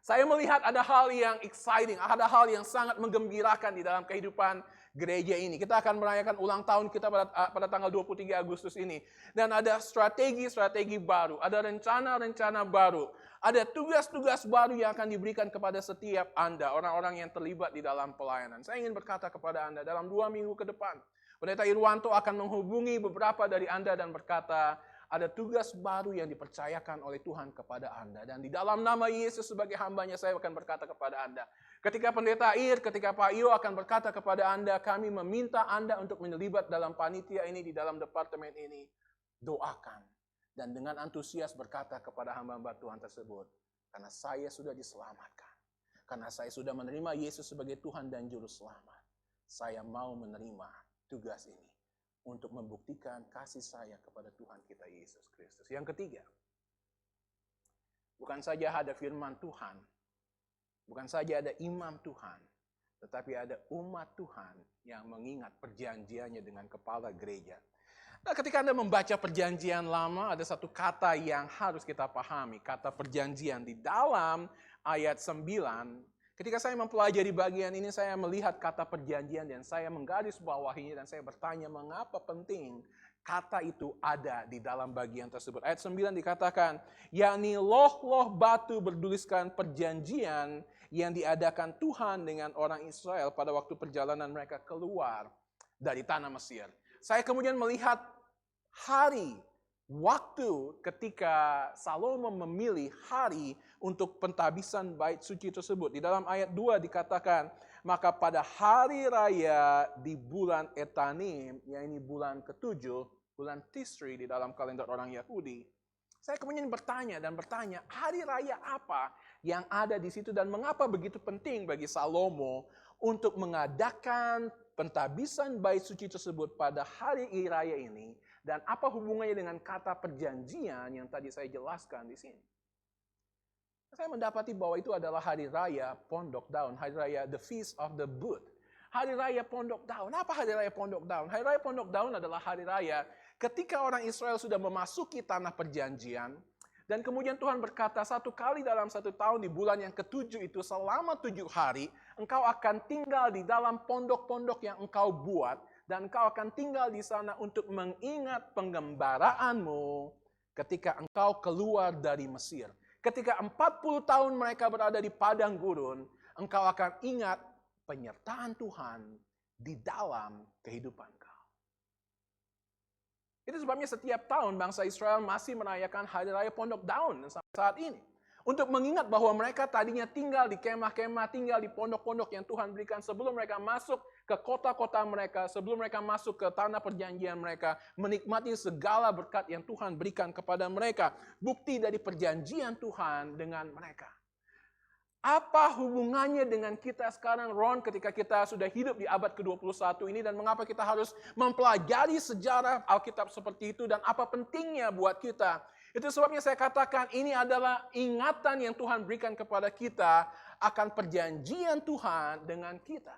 Saya melihat ada hal yang exciting, ada hal yang sangat menggembirakan di dalam kehidupan gereja ini. Kita akan merayakan ulang tahun kita pada tanggal 23 Agustus ini. Dan ada strategi-strategi baru, ada rencana-rencana baru, ada tugas-tugas baru yang akan diberikan kepada setiap Anda, orang-orang yang terlibat di dalam pelayanan. Saya ingin berkata kepada Anda, dalam 2 minggu ke depan, Pendeta Irwanto akan menghubungi beberapa dari Anda dan berkata, ada tugas baru yang dipercayakan oleh Tuhan kepada Anda. Dan di dalam nama Yesus sebagai hambanya saya akan berkata kepada Anda. Ketika Pendeta Ir, ketika Pak Io akan berkata kepada Anda, kami meminta Anda untuk terlibat dalam panitia ini, di dalam departemen ini. Doakan. Dan dengan antusias berkata kepada hamba-hamba Tuhan tersebut, karena saya sudah diselamatkan. Karena saya sudah menerima Yesus sebagai Tuhan dan Juru Selamat. Saya mau menerima tugas ini. Untuk membuktikan kasih saya kepada Tuhan kita Yesus Kristus. Yang ketiga, bukan saja ada firman Tuhan, bukan saja ada imam Tuhan, tetapi ada umat Tuhan yang mengingat perjanjiannya dengan kepala gereja. Nah, ketika Anda membaca perjanjian lama, ada satu kata yang harus kita pahami, kata perjanjian di dalam ayat 9. Ketika saya mempelajari bagian ini, saya melihat kata perjanjian dan saya menggaris bawahinya dan saya bertanya mengapa penting kata itu ada di dalam bagian tersebut. Ayat 9 dikatakan, yakni loh-loh batu bertuliskan perjanjian yang diadakan Tuhan dengan orang Israel pada waktu perjalanan mereka keluar dari tanah Mesir. Saya kemudian melihat hari, waktu ketika Salomo memilih hari untuk pentabisan bait suci tersebut. Di dalam ayat 2 dikatakan, maka pada hari raya di bulan Etanim, yaitu bulan ke-7, bulan Tisri di dalam kalender orang Yahudi, saya kemudian bertanya, hari raya apa yang ada di situ dan mengapa begitu penting bagi Salomo untuk mengadakan pentabisan bait suci tersebut pada hari raya ini, dan apa hubungannya dengan kata perjanjian yang tadi saya jelaskan di sini. Saya mendapati bahwa itu adalah hari raya Pondok Daun, hari raya The Feast of the Booth. Hari raya Pondok Daun. Apa hari raya Pondok Daun? Hari raya Pondok Daun adalah hari raya ketika orang Israel sudah memasuki tanah perjanjian, dan kemudian Tuhan berkata, 1 kali dalam 1 tahun di bulan yang ke-7 itu selama 7 hari, engkau akan tinggal di dalam pondok-pondok yang engkau buat, dan engkau akan tinggal di sana untuk mengingat penggembaraanmu ketika engkau keluar dari Mesir. Ketika 40 tahun mereka berada di padang gurun, engkau akan ingat penyertaan Tuhan di dalam kehidupan engkau. Itu sebabnya setiap tahun bangsa Israel masih merayakan Hari Raya Pondok Daun sampai saat ini. Untuk mengingat bahwa mereka tadinya tinggal di kemah-kemah, tinggal di pondok-pondok yang Tuhan berikan sebelum mereka masuk ke kota-kota mereka, sebelum mereka masuk ke tanah perjanjian mereka, menikmati segala berkat yang Tuhan berikan kepada mereka. Bukti dari perjanjian Tuhan dengan mereka. Apa hubungannya dengan kita sekarang, Ron, ketika kita sudah hidup di abad ke-21 ini, dan mengapa kita harus mempelajari sejarah Alkitab seperti itu, dan apa pentingnya buat kita? Itu sebabnya saya katakan ini adalah ingatan yang Tuhan berikan kepada kita akan perjanjian Tuhan dengan kita.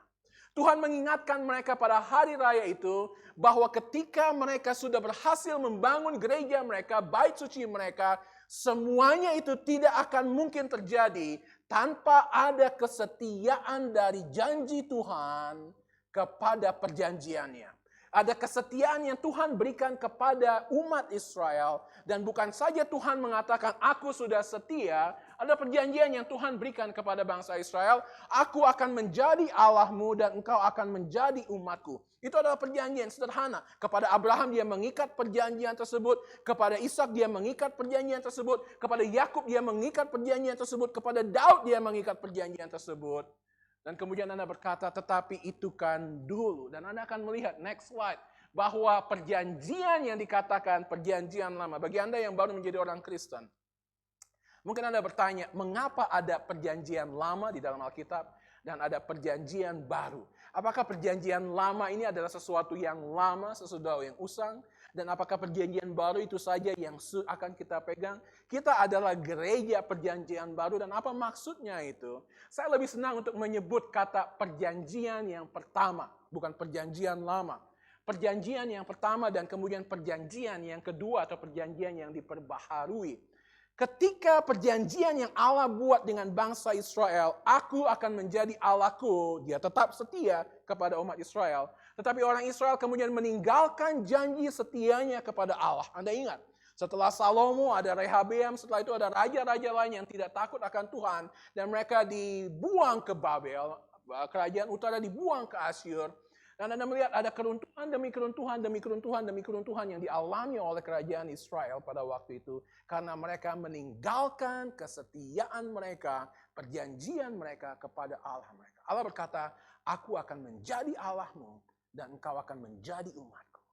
Tuhan mengingatkan mereka pada hari raya itu bahwa ketika mereka sudah berhasil membangun gereja mereka, bait suci mereka, semuanya itu tidak akan mungkin terjadi tanpa ada kesetiaan dari janji Tuhan kepada perjanjiannya. Ada kesetiaan yang Tuhan berikan kepada umat Israel. Dan bukan saja Tuhan mengatakan, aku sudah setia. Ada perjanjian yang Tuhan berikan kepada bangsa Israel. Aku akan menjadi Allahmu dan engkau akan menjadi umatku. Itu adalah perjanjian sederhana. Kepada Abraham dia mengikat perjanjian tersebut. Kepada Ishak dia mengikat perjanjian tersebut. Kepada Yakub dia mengikat perjanjian tersebut. Kepada Daud dia mengikat perjanjian tersebut. Dan kemudian Anda berkata, tetapi itu kan dulu. Dan Anda akan melihat, next slide, bahwa perjanjian yang dikatakan perjanjian lama. Bagi Anda yang baru menjadi orang Kristen, mungkin Anda bertanya, mengapa ada perjanjian lama di dalam Alkitab dan ada perjanjian baru? Apakah perjanjian lama ini adalah sesuatu yang lama, sesuatu yang usang? Dan apakah perjanjian baru itu saja yang akan kita pegang? Kita adalah gereja perjanjian baru, dan apa maksudnya itu? Saya lebih senang untuk menyebut kata perjanjian yang pertama, bukan perjanjian lama. Perjanjian yang pertama dan kemudian perjanjian yang kedua atau perjanjian yang diperbaharui. Ketika perjanjian yang Allah buat dengan bangsa Israel, aku akan menjadi Allahku, dia tetap setia kepada umat Israel. Tetapi orang Israel kemudian meninggalkan janji setianya kepada Allah. Anda ingat, setelah Salomo ada Rehabeam, setelah itu ada raja-raja lain yang tidak takut akan Tuhan. Dan mereka dibuang ke Babel, kerajaan utara dibuang ke Asyur. Dan Anda melihat ada keruntuhan demi keruntuhan demi keruntuhan demi keruntuhan yang dialami oleh kerajaan Israel pada waktu itu. Karena mereka meninggalkan kesetiaan mereka, perjanjian mereka kepada Allah mereka. Allah berkata, aku akan menjadi Allahmu dan engkau akan menjadi umatku.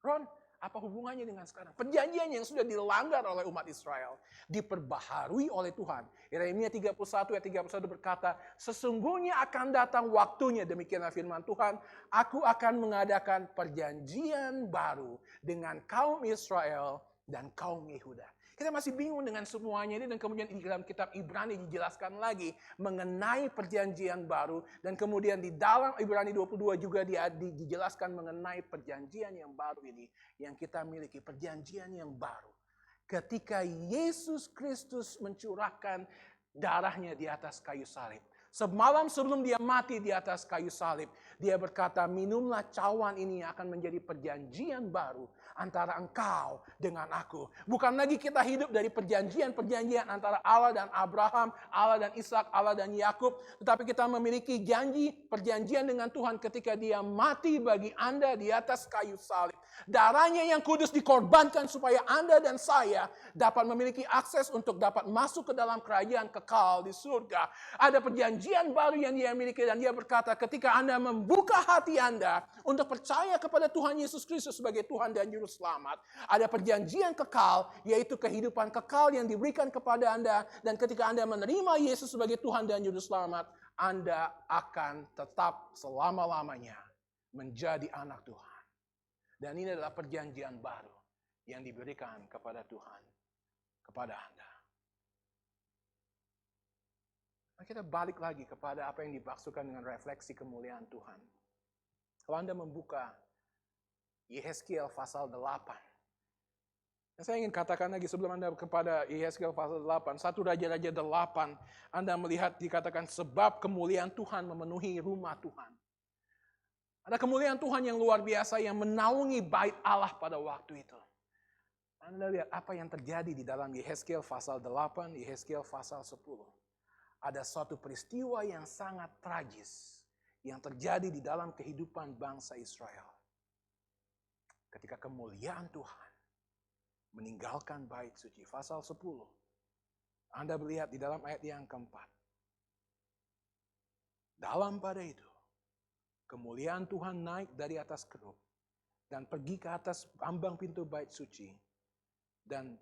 Ron, apa hubungannya dengan sekarang? Perjanjian yang sudah dilanggar oleh umat Israel diperbaharui oleh Tuhan. Yeremia 31 ayat 31 berkata, sesungguhnya akan datang waktunya, demikianlah firman Tuhan, aku akan mengadakan perjanjian baru dengan kaum Israel dan kaum Yehuda. Kita masih bingung dengan semuanya ini, dan kemudian di dalam kitab Ibrani dijelaskan lagi mengenai perjanjian baru, dan kemudian di dalam Ibrani 22 juga dijelaskan mengenai perjanjian yang baru ini yang kita miliki, perjanjian yang baru. Ketika Yesus Kristus mencurahkan darahnya di atas kayu salib. Semalam sebelum dia mati di atas kayu salib, dia berkata, minumlah cawan ini yang akan menjadi perjanjian baru antara engkau dengan aku. Bukan lagi kita hidup dari perjanjian-perjanjian antara Allah dan Abraham, Allah dan Ishak, Allah dan Yakub. Tetapi kita memiliki janji, perjanjian dengan Tuhan ketika dia mati bagi Anda di atas kayu salib. Darahnya yang kudus dikorbankan supaya Anda dan saya dapat memiliki akses untuk dapat masuk ke dalam kerajaan kekal di surga. Ada perjanjian baru yang dia miliki, dan dia berkata ketika Anda membuka hati Anda untuk percaya kepada Tuhan Yesus Kristus sebagai Tuhan dan Juru Selamat, ada perjanjian kekal, yaitu kehidupan kekal yang diberikan kepada Anda. Dan ketika Anda menerima Yesus sebagai Tuhan dan Juru Selamat, Anda akan tetap selama-lamanya menjadi anak Tuhan. Dan ini adalah perjanjian baru yang diberikan kepada Tuhan, kepada Anda. Nah, kita balik lagi kepada apa yang dimaksudkan dengan refleksi kemuliaan Tuhan. Kalau Anda membuka Yehezkiel pasal 8. Dan saya ingin katakan lagi sebelum Anda kepada Yehezkiel pasal 8. 1 Raja-Raja 8. Anda melihat dikatakan sebab kemuliaan Tuhan memenuhi rumah Tuhan. Ada kemuliaan Tuhan yang luar biasa yang menaungi bait Allah pada waktu itu. Anda lihat apa yang terjadi di dalam Yehezkiel pasal 8, Yehezkiel pasal 10. Ada suatu peristiwa yang sangat tragis yang terjadi di dalam kehidupan bangsa Israel. ketika kemuliaan Tuhan meninggalkan bait suci. Pasal 10. Anda melihat di dalam ayat yang keempat. Dalam pada itu, kemuliaan Tuhan naik dari atas kerub dan pergi ke atas ambang pintu bait suci. Dan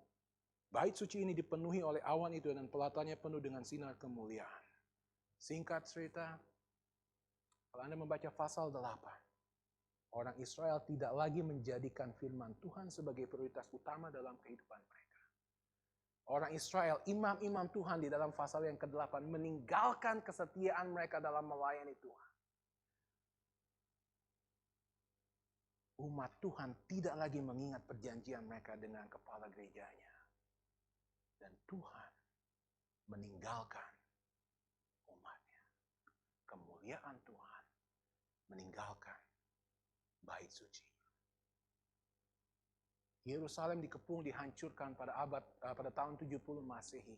bait suci ini dipenuhi oleh awan itu dan pelatarnya penuh dengan sinar kemuliaan. Singkat cerita, kalau Anda membaca pasal 8, orang Israel tidak lagi menjadikan firman Tuhan sebagai prioritas utama dalam kehidupan mereka. Orang Israel, imam-imam Tuhan di dalam pasal yang ke-8 meninggalkan kesetiaan mereka dalam melayani Tuhan. Umat Tuhan tidak lagi mengingat perjanjian mereka dengan kepala gerejanya. Dan Tuhan meninggalkan umatnya. Kemuliaan Tuhan meninggalkan bait suci. Yerusalem dikepung, dihancurkan pada tahun 70 Masehi.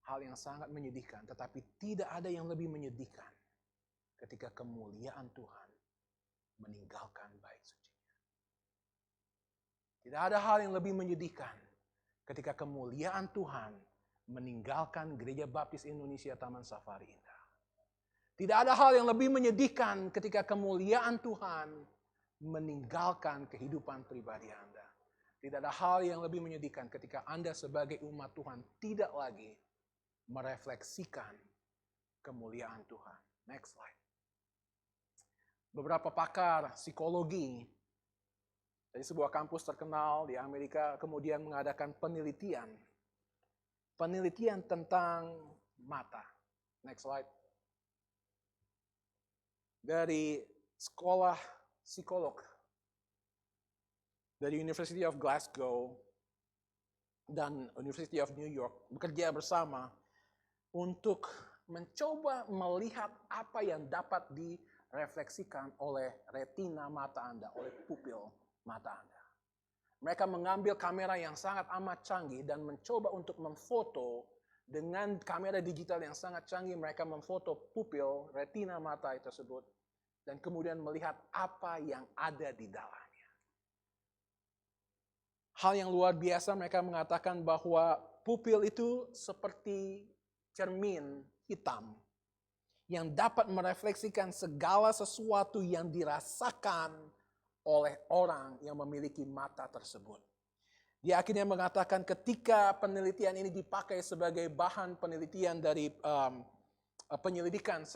Hal yang sangat menyedihkan, tetapi tidak ada yang lebih menyedihkan ketika kemuliaan Tuhan meninggalkan bait sucinya. Tidak ada hal yang lebih menyedihkan ketika kemuliaan Tuhan meninggalkan Gereja Baptis Indonesia Taman Safari Indah. Tidak ada hal yang lebih menyedihkan ketika kemuliaan Tuhan meninggalkan kehidupan pribadi Anda. Tidak ada hal yang lebih menyedihkan ketika Anda sebagai umat Tuhan tidak lagi merefleksikan kemuliaan Tuhan. Next slide. Beberapa pakar psikologi dari sebuah kampus terkenal di Amerika kemudian mengadakan penelitian tentang mata. Next slide. Dari sekolah psikolog dari University of Glasgow dan University of New York bekerja bersama untuk mencoba melihat apa yang dapat direfleksikan oleh retina mata Anda, oleh pupil mata Anda. Mereka mengambil kamera yang sangat amat canggih dan mencoba untuk memfoto dengan kamera digital yang sangat canggih. Mereka memfoto pupil retina mata tersebut dan kemudian melihat apa yang ada di dalamnya. Hal yang luar biasa, mereka mengatakan bahwa pupil itu seperti cermin hitam yang dapat merefleksikan segala sesuatu yang dirasakan oleh orang yang memiliki mata tersebut. Dia akhirnya mengatakan ketika penelitian ini dipakai sebagai bahan penelitian dari penyelidikan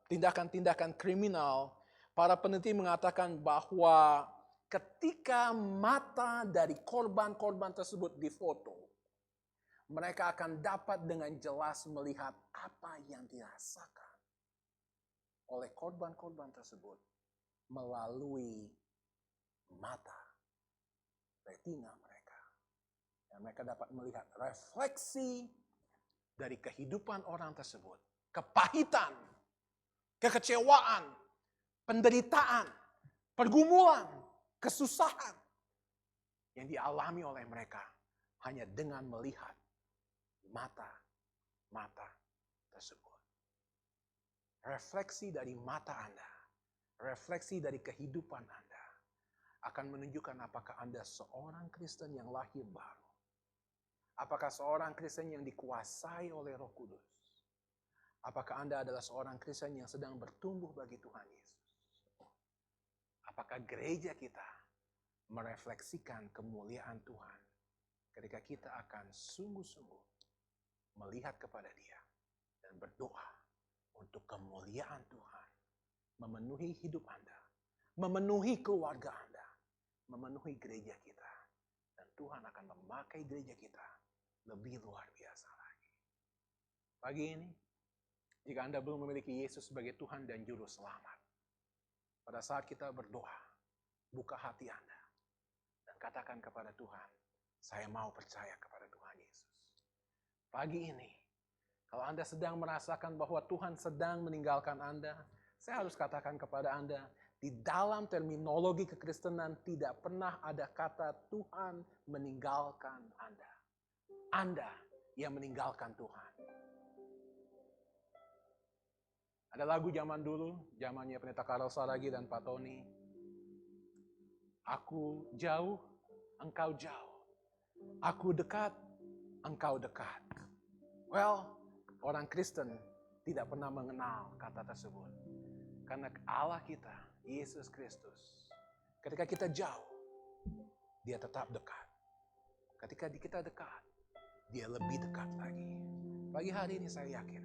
tindakan-tindakan kriminal, para peneliti mengatakan bahwa ketika mata dari korban-korban tersebut difoto, mereka akan dapat dengan jelas melihat apa yang dirasakan oleh korban-korban tersebut melalui mata, retina mereka. Dan mereka dapat melihat refleksi dari kehidupan orang tersebut. Kepahitan, kekecewaan, penderitaan, pergumulan, kesusahan yang dialami oleh mereka hanya dengan melihat mata tersebut. Refleksi dari mata Anda, refleksi dari kehidupan Anda akan menunjukkan apakah Anda seorang Kristen yang lahir baru. Apakah seorang Kristen yang dikuasai oleh Roh Kudus. Apakah Anda adalah seorang Kristen yang sedang bertumbuh bagi Tuhan Yesus. Apakah gereja kita merefleksikan kemuliaan Tuhan ketika kita akan sungguh-sungguh melihat kepada Dia dan berdoa untuk kemuliaan Tuhan memenuhi hidup Anda, memenuhi keluarga Anda, memenuhi gereja kita. Dan Tuhan akan memakai gereja kita lebih luar biasa lagi. Pagi ini, jika Anda belum memiliki Yesus sebagai Tuhan dan Juru Selamat, pada saat kita berdoa, buka hati Anda dan katakan kepada Tuhan, saya mau percaya kepada Tuhan Yesus. Pagi ini, kalau Anda sedang merasakan bahwa Tuhan sedang meninggalkan Anda, saya harus katakan kepada Anda, di dalam terminologi kekristenan tidak pernah ada kata Tuhan meninggalkan Anda. Anda yang meninggalkan Tuhan. Ada lagu zaman dulu, zamannya Pendeta Karel Saragi dan Pak Tony. Aku jauh, engkau jauh. Aku dekat, engkau dekat. Well, orang Kristen tidak pernah mengenal kata tersebut. Karena Allah kita, Yesus Kristus, ketika kita jauh, dia tetap dekat. Ketika kita dekat, dia lebih dekat lagi. Pagi hari ini saya yakin,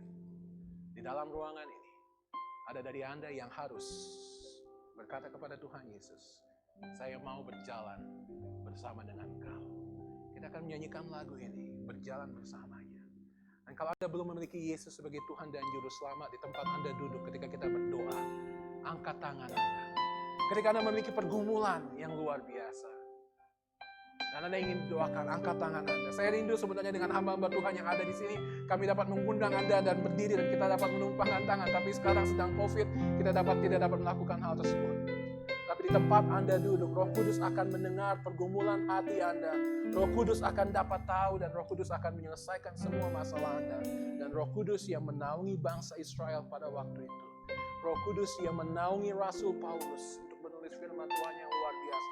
di dalam ruangan ini, ada dari Anda yang harus berkata kepada Tuhan Yesus, saya mau berjalan bersama dengan Engkau. Kita akan menyanyikan lagu ini, berjalan bersamanya. Dan kalau Anda belum memiliki Yesus sebagai Tuhan dan Juru Selamat di tempat Anda duduk ketika kita berdoa, angkat tangan Anda. Ketika Anda memiliki pergumulan yang luar biasa, dan Anda ingin doakan, angkat tangan Anda. Saya rindu sebenarnya dengan hamba-hamba Tuhan yang ada di sini, kami dapat mengundang Anda dan berdiri dan kita dapat menumpangkan tangan. Tapi sekarang sedang COVID, kita tidak dapat melakukan hal tersebut. Tapi di tempat Anda duduk, Roh Kudus akan mendengar pergumulan hati Anda. Roh Kudus akan dapat tahu dan Roh Kudus akan menyelesaikan semua masalah Anda. Dan Roh Kudus yang menaungi bangsa Israel pada waktu itu. Roh Kudus yang menaungi Rasul Paulus untuk menulis firman Tuhan yang luar biasa.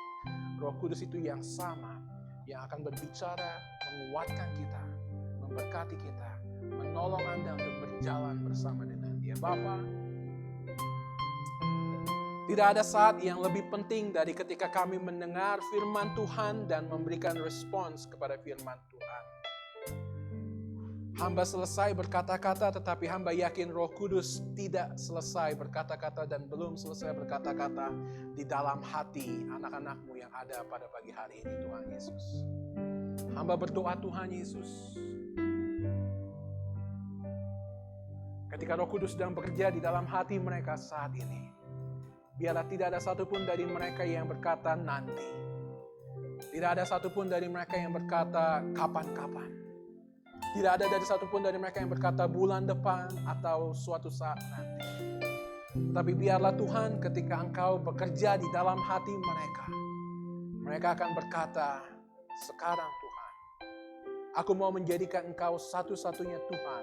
Roh Kudus itu yang sama, yang akan berbicara, menguatkan kita, memberkati kita, menolong Anda untuk berjalan bersama dengan Dia. Bapa, tidak ada saat yang lebih penting dari ketika kami mendengar firman Tuhan dan memberikan respons kepada firman Tuhan. Hamba selesai berkata-kata, tetapi hamba yakin Roh Kudus tidak selesai berkata-kata dan belum selesai berkata-kata di dalam hati anak-anak-Mu yang ada pada pagi hari ini, Tuhan Yesus. Hamba berdoa, Tuhan Yesus, ketika Roh Kudus sedang bekerja di dalam hati mereka saat ini, biarlah tidak ada satupun dari mereka yang berkata nanti. Tidak ada satupun dari mereka yang berkata kapan-kapan. Tidak ada dari satupun dari mereka yang berkata bulan depan atau suatu saat nanti. Tapi biarlah Tuhan ketika Engkau bekerja di dalam hati mereka, mereka akan berkata, sekarang Tuhan, aku mau menjadikan Engkau satu-satunya Tuhan,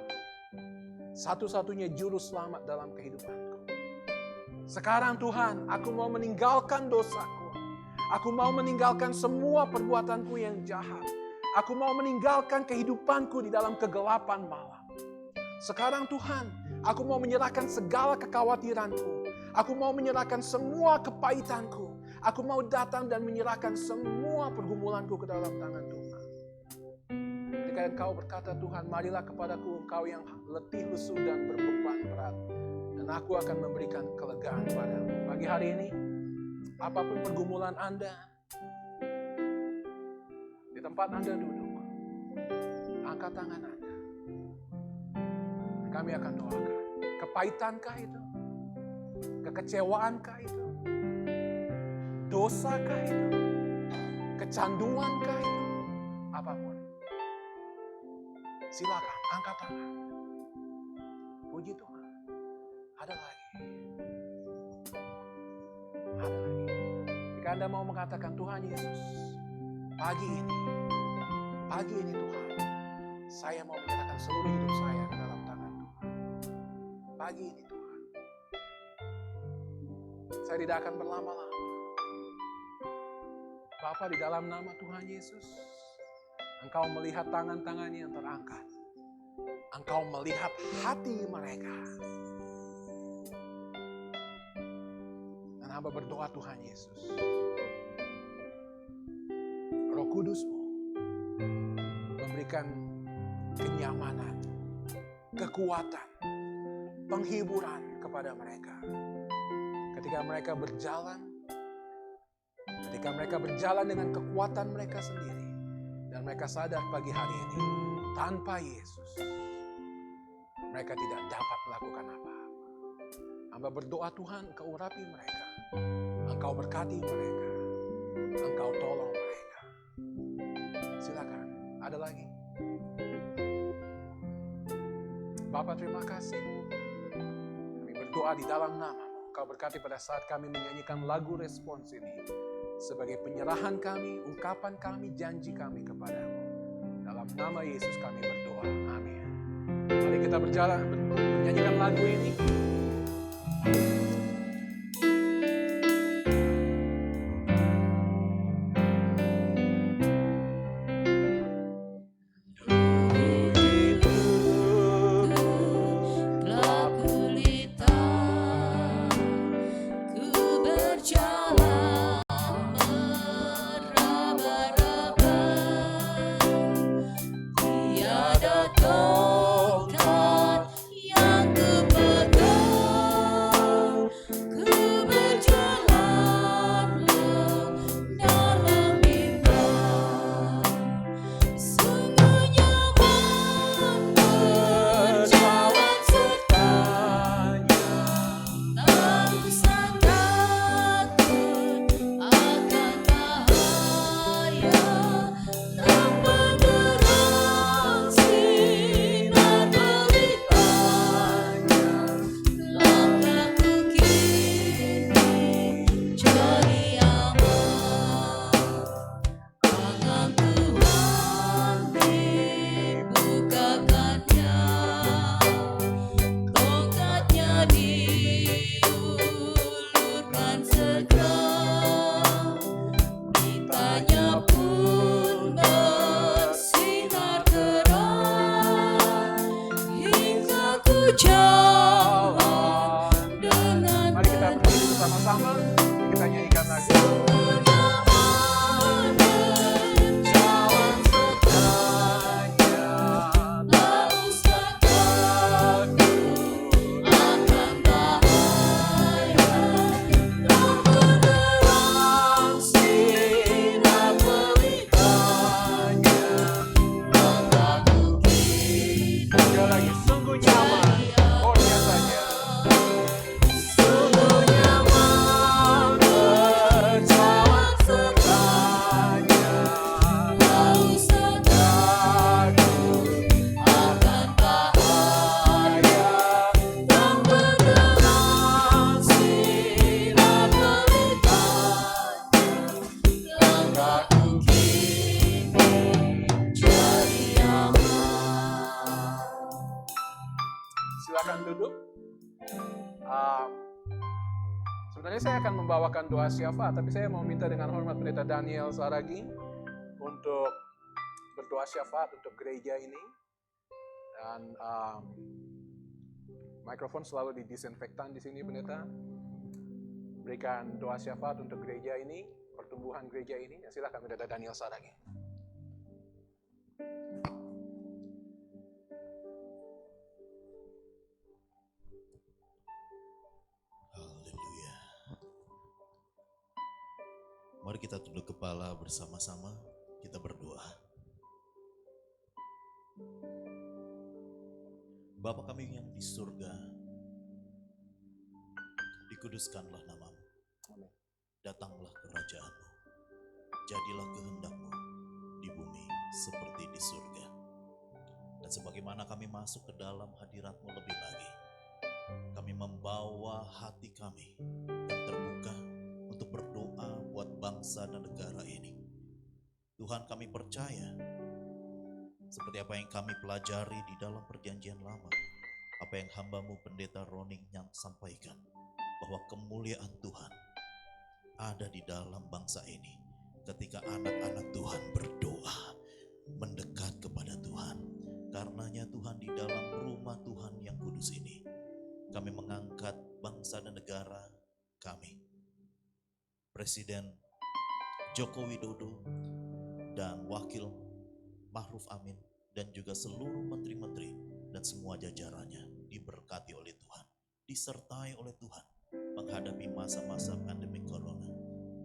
satu-satunya juru selamat dalam kehidupanku. Sekarang Tuhan, aku mau meninggalkan dosaku. Aku mau meninggalkan semua perbuatanku yang jahat. Aku mau meninggalkan kehidupanku di dalam kegelapan malam. Sekarang Tuhan, aku mau menyerahkan segala kekhawatiranku. Aku mau menyerahkan semua kepahitanku. Aku mau datang dan menyerahkan semua pergumulanku ke dalam tangan Tuhan. Ketika Engkau berkata, Tuhan, marilah kepadaku Engkau yang letih, lesu, dan berbeban berat. Dan aku akan memberikan kelegaan padamu. Pagi hari ini, apapun pergumulan Anda, di tempat Anda duduk, angkat tangan Anda. Dan kami akan doakan. Kepahitankah itu? Kekecewaankah itu? Dosakah itu? Kecanduankah itu? Apapun. Silakan, angkat tangan. Puji Tuhan. Ada lagi. Ada lagi. Jika Anda mau mengatakan, Tuhan Yesus, pagi ini Tuhan, saya mau menyerahkan seluruh hidup saya ke dalam tangan Tuhan. Pagi ini Tuhan, saya tidak akan berlama-lama. Bapa, di dalam nama Tuhan Yesus, Engkau melihat tangan-tangannya yang terangkat. Engkau melihat hati mereka. Dan hamba berdoa, Tuhan Yesus, Roh Kudus-Mu memberikan kenyamanan, kekuatan, penghiburan kepada mereka. Ketika mereka berjalan dengan kekuatan mereka sendiri, dan mereka sadar pagi hari ini, tanpa Yesus, mereka tidak dapat melakukan apa-apa. Hamba berdoa, Tuhan, Engkau urapi mereka, Engkau berkati mereka, Engkau tolong mereka. Silakan, ada lagi. Bapa, terima kasih. Kami berdoa di dalam nama-Mu. Engkau berkati pada saat kami menyanyikan lagu respons ini. Sebagai penyerahan kami, ungkapan kami, janji kami kepadamu. Dalam nama Yesus kami berdoa. Amin. Mari kita berjalan, menyanyikan lagu ini. Bersama-sama kita nyanyikan lagi. Silakan duduk. Sebenarnya saya akan membawakan doa syafaat, tapi saya mau minta dengan hormat Pendeta Daniel Saragi untuk berdoa syafaat untuk gereja ini. Dan mikrofon selalu didisinfektan di sini, Pendeta. Berikan doa syafaat untuk gereja ini, pertumbuhan gereja ini. Silakan Pendeta Daniel Saragi.
Haleluya. Mari kita tunduk kepala bersama-sama, kita berdoa. Bapa kami yang di surga, dikuduskanlah namamu. Datanglah kerajaan-mu. Jadilah kehendak-mu di bumi seperti di surga. Dan sebagaimana kami masuk ke dalam hadirat-mu lebih lagi, kami membawa hati kami yang terbuka untuk berdoa buat bangsa dan negara ini. Tuhan, kami percaya seperti apa yang kami pelajari di dalam perjanjian lama, apa yang hamba-Mu Pendeta Roning yang sampaikan, bahwa kemuliaan Tuhan ada di dalam bangsa ini ketika anak-anak Tuhan berdoa, mendekat kepada Tuhan. Karenanya Tuhan, di dalam rumah Tuhan yang kudus ini, kami mengangkat bangsa dan negara kami, Presiden Joko Widodo dan Wakil Ma'ruf Amin, dan juga seluruh menteri-menteri dan semua jajarannya diberkati oleh Tuhan, disertai oleh Tuhan menghadapi masa-masa pandemi corona.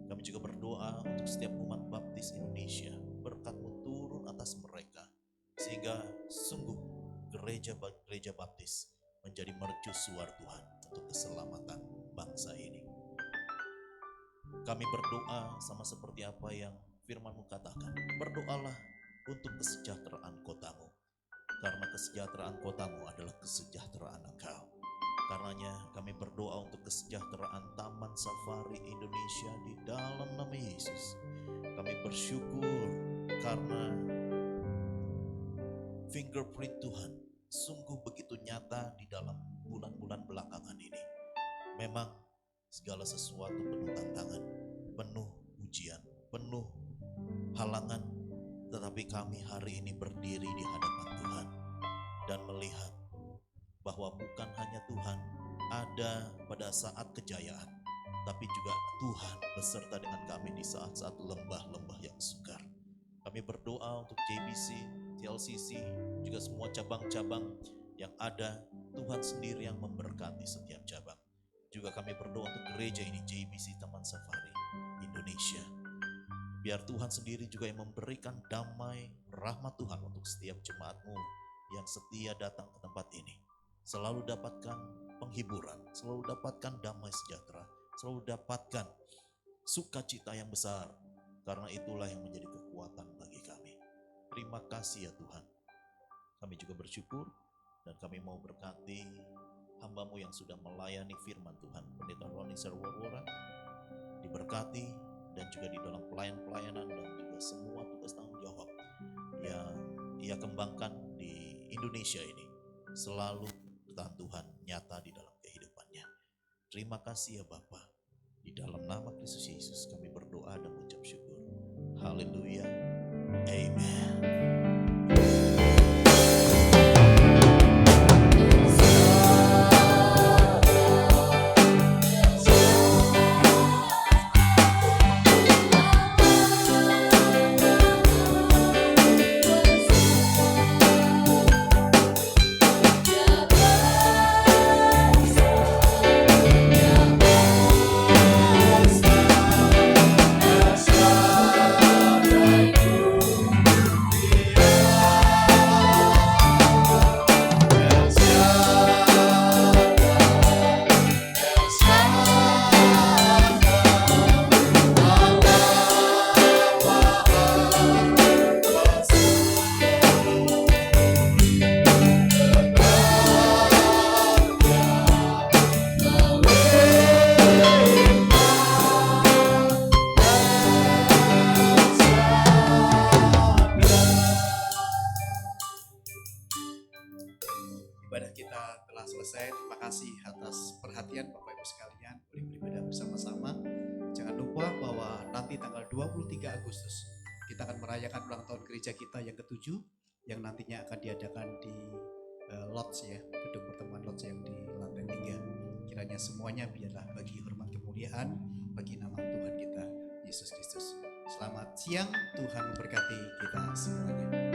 Kami juga berdoa untuk setiap umat baptis Indonesia, berkat-Mu turun atas mereka, sehingga sungguh gereja baptis menjadi mercusuar Tuhan untuk keselamatan bangsa ini. Kami berdoa sama seperti apa yang firman-Mu katakan, berdoalah untuk kesejahteraan kotamu, karena kesejahteraan kotamu adalah kesejahteraan engkau. Karenanya kami berdoa untuk kesejahteraan Taman Safari Indonesia di dalam nama Yesus. Kami bersyukur karena fingerprint Tuhan sungguh begitu nyata di dalam bulan-bulan belakangan ini. Memang segala sesuatu penuh tantangan, penuh ujian, penuh halangan, tetapi kami hari ini berdiri di hadapan Tuhan dan melihat bahwa bukan hanya Tuhan ada pada saat kejayaan, tapi juga Tuhan beserta dengan kami di saat-saat lembah-lembah yang sukar. Kami berdoa untuk JBC, TLCC, juga semua cabang-cabang yang ada, Tuhan sendiri yang memberkati setiap cabang. Juga kami berdoa untuk gereja ini, JBC Taman Safari Indonesia. Biar Tuhan sendiri juga yang memberikan damai, rahmat Tuhan untuk setiap jemaat-Mu yang setia datang ke tempat ini. Selalu dapatkan penghiburan, selalu dapatkan damai sejahtera, selalu dapatkan sukacita yang besar. Karena itulah yang menjadi kekuatan bagi kami. Terima kasih ya Tuhan. Kami juga bersyukur dan kami mau berkati hamba-Mu yang sudah melayani firman Tuhan, Pendeta Roning Sarwarwara, diberkati dan juga di dalam pelayanan dan juga semua tugas tanggung jawab yang ia kembangkan di Indonesia ini. Selalu perkataan Tuhan nyata di dalam kehidupannya. Terima kasih ya Bapa. Di dalam nama Kristus Yesus kami berdoa dan mengucap syukur. Haleluya. Amen.
ibadah kita telah selesai. Terima kasih atas perhatian Bapak Ibu sekalian. Boleh beribadah bersama-sama. Jangan lupa bahwa nanti tanggal 23 Agustus kita akan merayakan ulang tahun gereja kita yang ke-7 yang nantinya akan diadakan di Lodge ya, gedung pertemuan Lodge yang di lantai 3. Kiranya semuanya biarlah bagi hormat kemuliaan bagi nama Tuhan kita Yesus Kristus. Selamat siang, Tuhan memberkati kita semuanya.